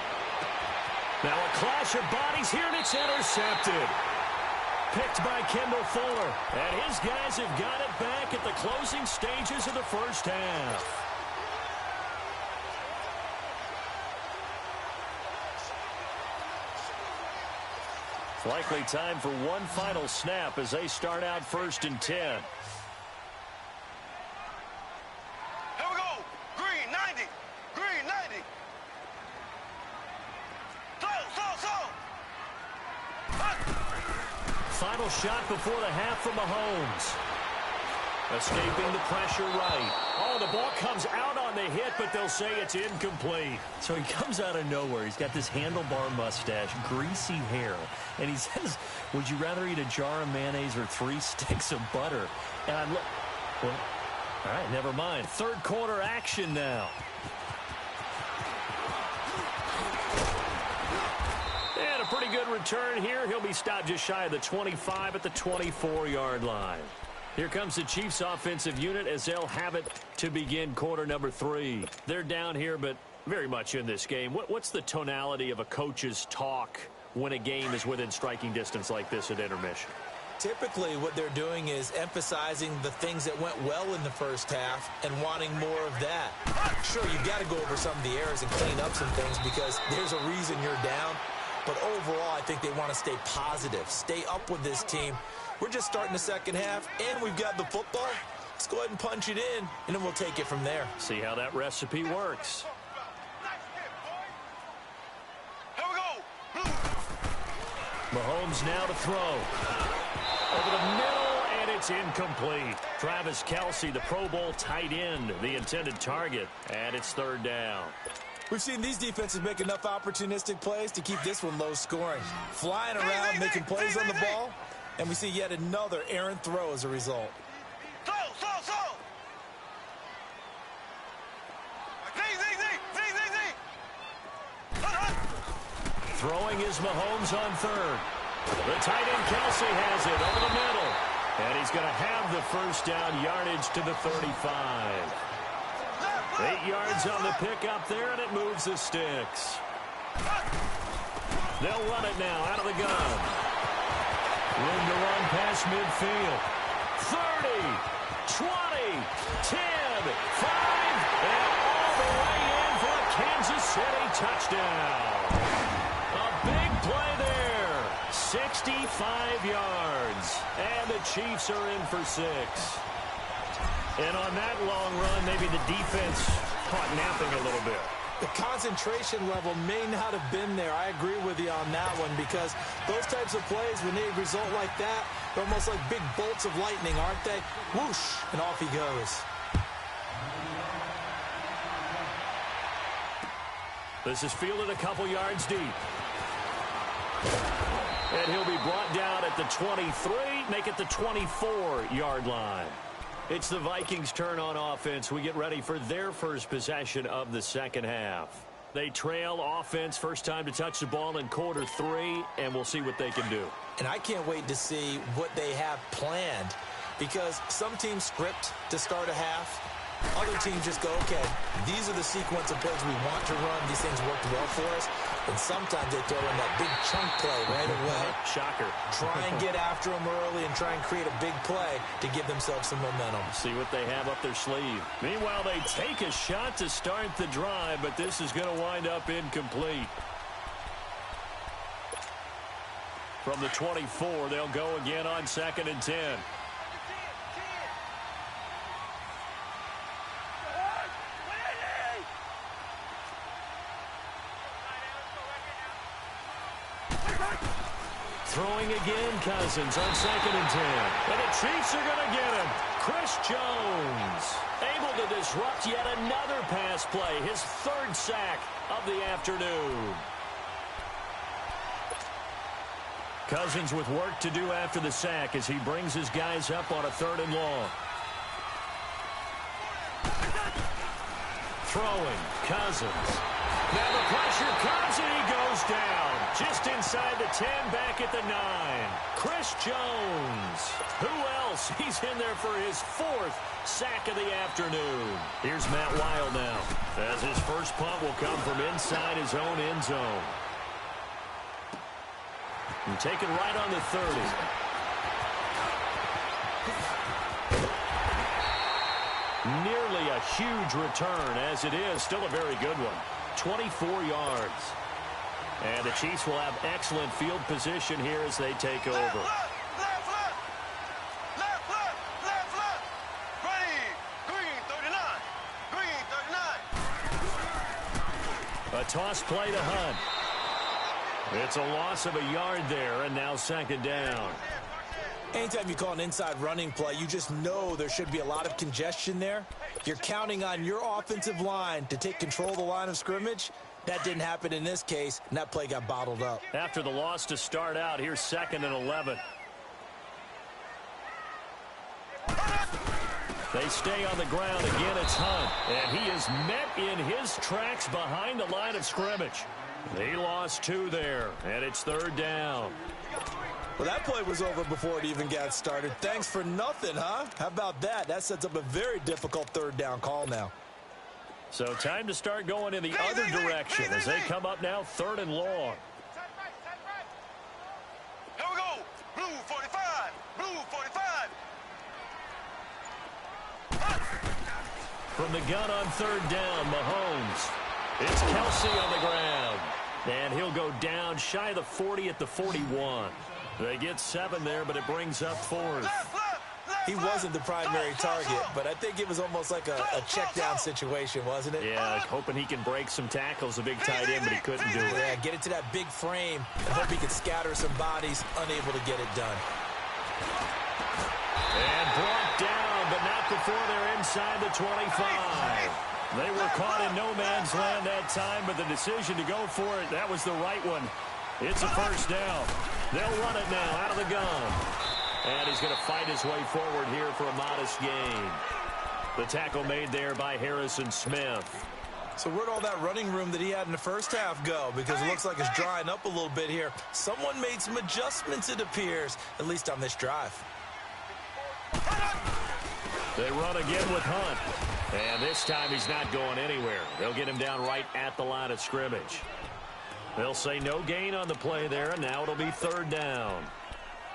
Now a clash of bodies here, and it's intercepted. Picked by Kendall Fuller. And his guys have got it back at the closing stages of the first half. It's likely time for one final snap as they start out 1st and 10. Here we go. Green 90. Green 90. Slow. Final shot before the half from Mahomes. Escaping the pressure right. Oh, the ball comes out on the hit, but they'll say it's incomplete. So he comes out of nowhere. He's got this handlebar mustache, greasy hair, and he says, would you rather eat a jar of mayonnaise or 3 sticks of butter? And I look, well, all right, never mind. Third quarter action now. And a pretty good return here. He'll be stopped just shy of the 25 at the 24-yard line. Here comes the Chiefs offensive unit as they'll have it to begin quarter number 3. They're down here, but very much in this game. What's the tonality of a coach's talk when a game is within striking distance like this at intermission? Typically, what they're doing is emphasizing the things that went well in the first half and wanting more of that. Sure, you've got to go over some of the errors and clean up some things because there's a reason you're down. But overall, I think they want to stay positive, stay up with this team. We're just starting the second half, and we've got the football. Let's go ahead and punch it in, and then we'll take it from there. See how that recipe works. Here we go. Mahomes now to throw. Over the middle, and it's incomplete. Travis Kelce, the Pro Bowl tight end, the intended target, and it's 3rd down. We've seen these defenses make enough opportunistic plays to keep this one low scoring. Flying around, making plays on the ball, and we see yet another errant throw as a result. Slow. Throwing is Mahomes on 3rd. The tight end Kelce has it over the middle. And he's going to have the first down yardage to the 35. 8 yards on the pickup there, and it moves the sticks. They'll run it now out of the gun. Room to run past midfield. 30, 20, 10, 5, and all the way in for a Kansas City touchdown. A big play there. 65 yards. And the Chiefs are in for 6. And on that long run, maybe the defense caught napping a little bit. The concentration level may not have been there. I agree with you on that one because those types of plays, when they result like that, they're almost like big bolts of lightning, aren't they? Whoosh, and off he goes. This is fielded a couple yards deep. And he'll be brought down at the 23, make it the 24-yard line. It's the Vikings' turn on offense. We get ready for their first possession of the second half. They trail offense, first time to touch the ball in quarter 3, and we'll see what they can do. And I can't wait to see what they have planned because some teams script to start a half. Other teams just go, okay, these are the sequence of plays we want to run. These things worked well for us. And sometimes they throw in that big chunk play right away. Shocker. Try and get after them early and try and create a big play to give themselves some momentum. See what they have up their sleeve. Meanwhile, they take a shot to start the drive, but this is going to wind up incomplete. From the 24, they'll go again on 2nd and 10. Throwing again, Cousins on 2nd and 10. And the Chiefs are going to get him. Chris Chris Jones, able to disrupt yet another pass play, his third sack of the afternoon. Cousins with work to do after the sack as he brings his guys up on a 3rd and long. Throwing, Cousins. Now the pressure comes and he goes down. Just inside the 10, back at the 9. Chris Jones. Who else? He's in there for his 4th sack of the afternoon. Here's Matt Wild now, as his first punt will come from inside his own end zone. And taken right on the 30. Nearly a huge return, as it is still a very good one. 24 yards. And the Chiefs will have excellent field position here as they take over. Left. Ready. Green 39. Green 39. A toss play to Hunt. It's a loss of a yard there, and now 2nd down. Anytime you call an inside running play, you just know there should be a lot of congestion there. You're counting on your offensive line to take control of the line of scrimmage. That didn't happen in this case, and that play got bottled up. After the loss to start out, here's 2nd and 11. They stay on the ground. Again, it's Hunt. And he is met in his tracks behind the line of scrimmage. He lost 2 there, and it's 3rd down. Well, that play was over before it even got started. Thanks for nothing, huh? How about that? That sets up a very difficult 3rd down call now. So time to start going in the other direction as they come up now 3rd and long. Here we go. Blue 45. Blue 45. From the gun on 3rd down, Mahomes. It's Kelsey on the ground. And he'll go down shy of the 40 at the 41. They get 7 there, but it brings up 4th. He wasn't the primary target, but I think it was almost like a check down situation, wasn't it? Yeah, hoping he can break some tackles, a big tight end, but he couldn't do it. Yeah, get it to that big frame and hope he can scatter some bodies, unable to get it done. And brought down, but not before they're inside the 25. They were caught in no man's land that time, but the decision to go for it, that was the right one. It's a 1st down. They'll run it now out of the gun. And he's going to fight his way forward here for a modest gain. The tackle made there by Harrison Smith. So where'd all that running room that he had in the first half go? Because it looks like it's drying up a little bit here. Someone made some adjustments, it appears, at least on this drive. They run again with Hunt. And this time he's not going anywhere. They'll get him down right at the line of scrimmage. They'll say no gain on the play there, and now it'll be 3rd down.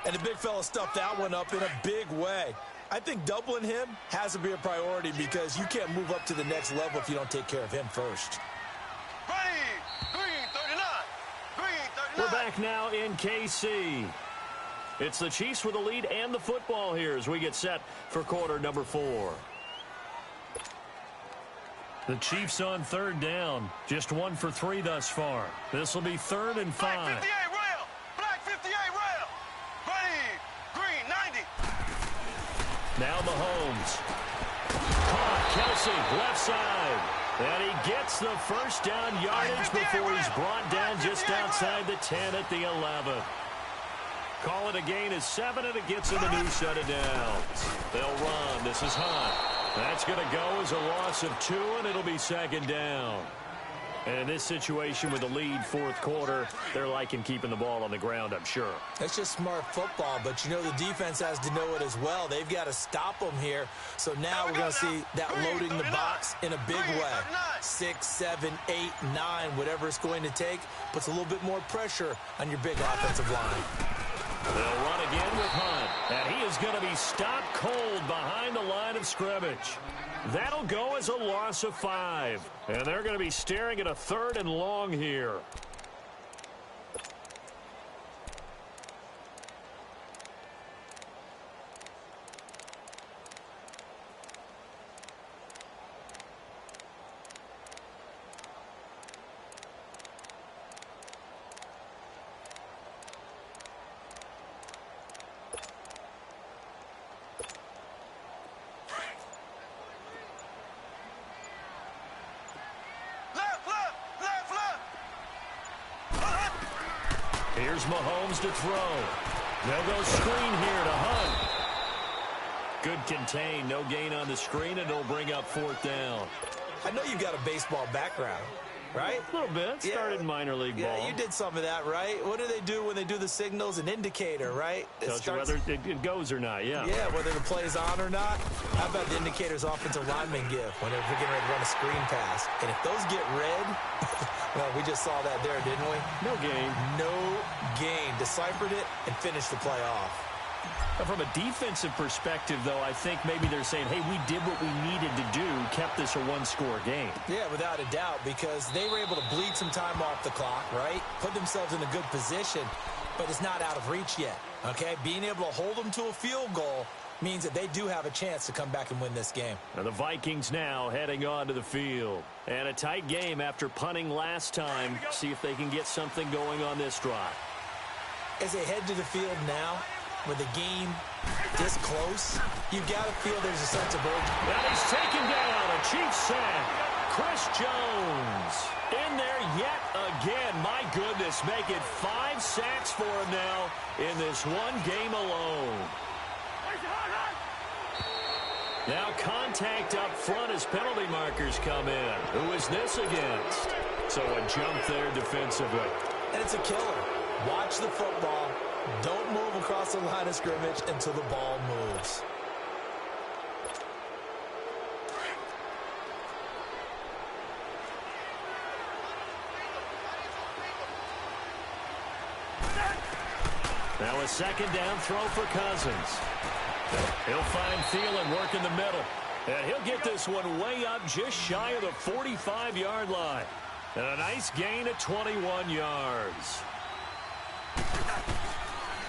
And the big fella stuffed that one up in a big way. I think doubling him has to be a priority because you can't move up to the next level if you don't take care of him first. Ready. Green 39. Green 39. We're back now in KC. It's the Chiefs with the lead and the football here as we get set for quarter number 4. The Chiefs on 3rd down. Just 1 for 3 thus far. This will be 3rd and 5. Black 58 rail. Black 58 rail. Ready. Green 90. Now Mahomes. Caught Kelsey, left side. And he gets the 1st down yardage before he's brought down just outside the 10 at the 11. Call it a gain of 7, and it gets him a new set of downs. They'll run. This is Hunt. That's going to go as a loss of 2, and it'll be 2nd down. And in this situation with the lead 4th quarter, they're liking keeping the ball on the ground, I'm sure. That's just smart football, but you know the defense has to know it as well. They've got to stop them here. So now we're going to see that loading the box in a big way. 6, 7, 8, 9, whatever it's going to take, puts a little bit more pressure on your big offensive line. They'll run again with Hunt, and he is going to be stopped cold behind the line of scrimmage. That'll go as a loss of 5, and they're going to be staring at a 3rd and long here. Here's Mahomes to throw. They'll go screen here to Hunt. Good contain. No gain on the screen, and it'll bring up 4th down. I know you've got a baseball background, right? A little bit. Started minor league ball. Yeah, you did some of that, right? What do they do when they do the signals? An indicator, right? Tells you whether it goes or not, yeah. Yeah, whether the play's on or not. How about the indicators offensive linemen give when they're getting ready to run a screen pass? And if those get red, well, we just saw that there, didn't we? No gain. No gain. Deciphered it and finished the play off. From a defensive perspective, though, I think maybe they're saying, hey, we did what we needed to do, kept this a one-score game. Yeah, without a doubt, because they were able to bleed some time off the clock, right? Put themselves in a good position, but it's not out of reach yet, okay? Being able to hold them to a field goal means that they do have a chance to come back and win this game. And the Vikings now heading onto the field. And a tight game after punting last time. See if they can get something going on this drive. As they head to the field now, with the game this close, you've got to feel there's a sense of urgency. And he's taken down. A Chiefs sack. Chris Jones in there yet again. My goodness, make it 5 sacks for him now in this one game alone. Now contact up front as penalty markers come in. Who is this against? So a jump there defensively. And it's a killer. Watch the football. Don't move across the line of scrimmage until the ball moves. Now a second down throw for Cousins. He'll find Thielen work in the middle. And he'll get this one way up just shy of the 45-yard line. And a nice gain of 21 yards.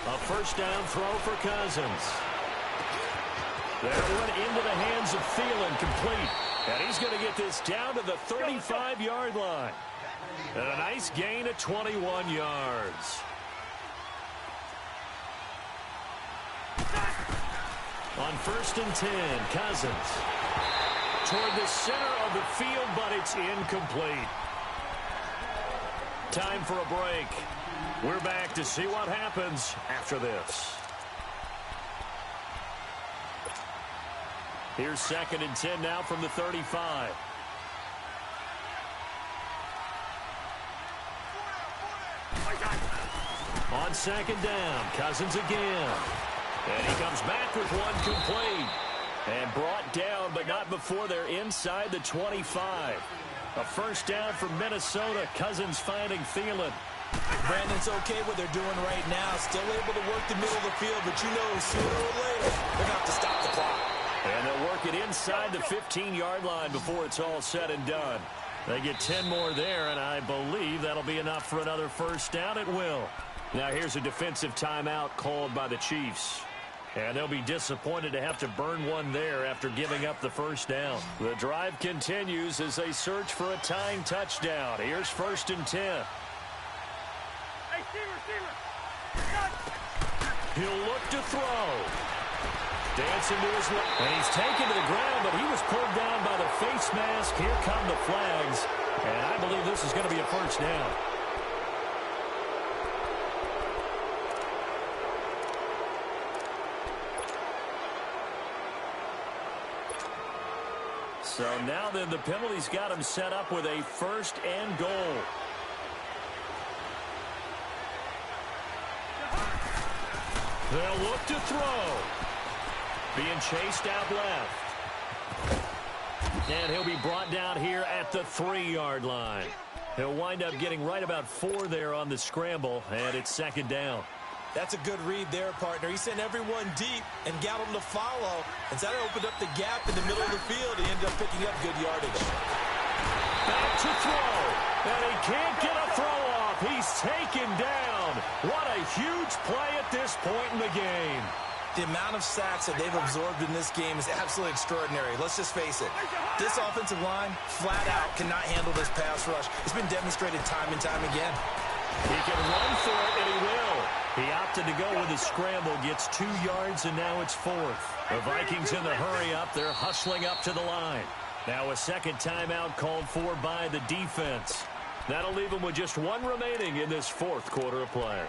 A first down throw for Cousins. There went into the hands of Thielen, complete. And he's going to get this down to the 35-yard line. And a nice gain of 21 yards. On 1st and 10, Cousins. Toward the center of the field, but it's incomplete. Time for a break. We're back to see what happens after this. Here's 2nd and 10 now from the 35. On 2nd down, Cousins again. And he comes back with one complete. And brought down, but not before they're inside the 25. A first down for Minnesota. Cousins finding Thielen. Brandon's okay what they're doing right now. Still able to work the middle of the field, but you know sooner or later they're going to have to stop the clock. And they'll work it inside the 15-yard line before it's all said and done. They get 10 more there, and I believe that'll be enough for another first down. It will. Now here's a defensive timeout called by the Chiefs. And they'll be disappointed to have to burn one there after giving up the first down. The drive continues as they search for a tying touchdown. Here's 1st and 10. He'll look to throw. Dancing to his left. And he's taken to the ground, but he was pulled down by the face mask. Here come the flags. And I believe this is going to be a first down. So now then the penalty's got him set up with a 1st and goal. They'll look to throw. Being chased out left. And he'll be brought down here at the 3-yard line. He'll wind up getting right about 4 there on the scramble, and it's 2nd down. That's a good read there, partner. He sent everyone deep and got them to follow. And so that opened up the gap in the middle of the field. He ended up picking up good yardage. Back to throw. And he can't get a throw off. He's taken down. What a huge play at this point in the game. The amount of sacks that they've absorbed in this game is absolutely extraordinary. Let's just face it. This offensive line, flat out, cannot handle this pass rush. It's been demonstrated time and time again. He can run for it, and he will. He opted to go with a scramble, gets 2 yards, and now it's 4th. The Vikings in the hurry-up. They're hustling up to the line. Now a second timeout called for by the defense. That'll leave them with just one remaining in this fourth quarter of play.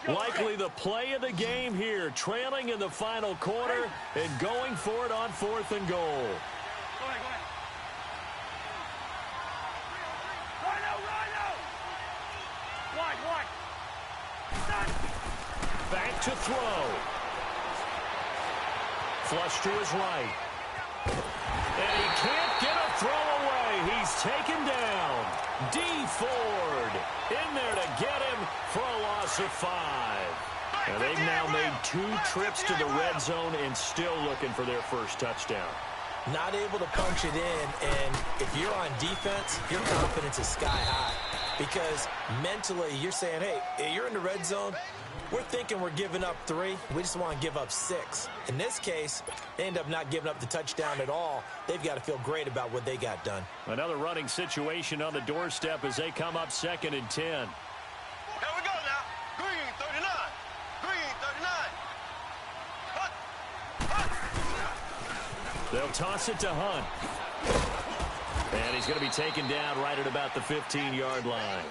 Likely the play of the game here, trailing in the final quarter and going for it on 4th and goal. Go ahead, go ahead. Wide. Back to throw. Flush to his right. And he can't get a throw away. He's taken down. D. Ford in there to get him for a loss of 5. And they've now made 2 trips to the red zone and still looking for their first touchdown. Not able to punch it in, and if you're on defense, your confidence is sky high. Because mentally, you're saying, hey, you're in the red zone. We're thinking we're giving up 3. We just want to give up 6. In this case, they end up not giving up the touchdown at all. They've got to feel great about what they got done. Another running situation on the doorstep as they come up 2nd and 10. Here we go now. Green 39. Green 39. They'll toss it to Hunt. And he's going to be taken down right at about the 15-yard line.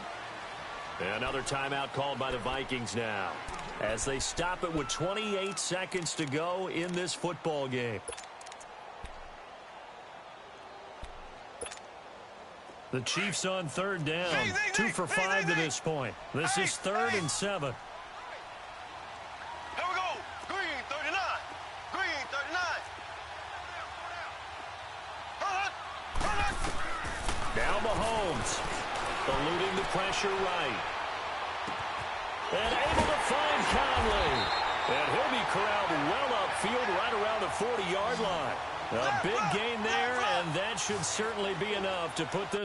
Another timeout called by the Vikings now, as they stop it with 28 seconds to go in this football game. The Chiefs on 3rd down, 2 for 5 to this point. This is 3rd and 7. Here we go. Green 39. Green 39. Now Mahomes, eluding the pressure right. And able to find Conley. And he'll be corralled well upfield right around the 40-yard line. A big gain there, and that should certainly be enough to put this.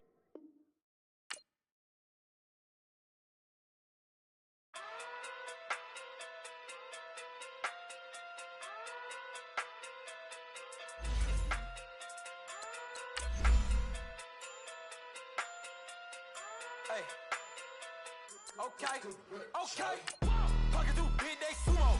Okay. Talking through big day sumo.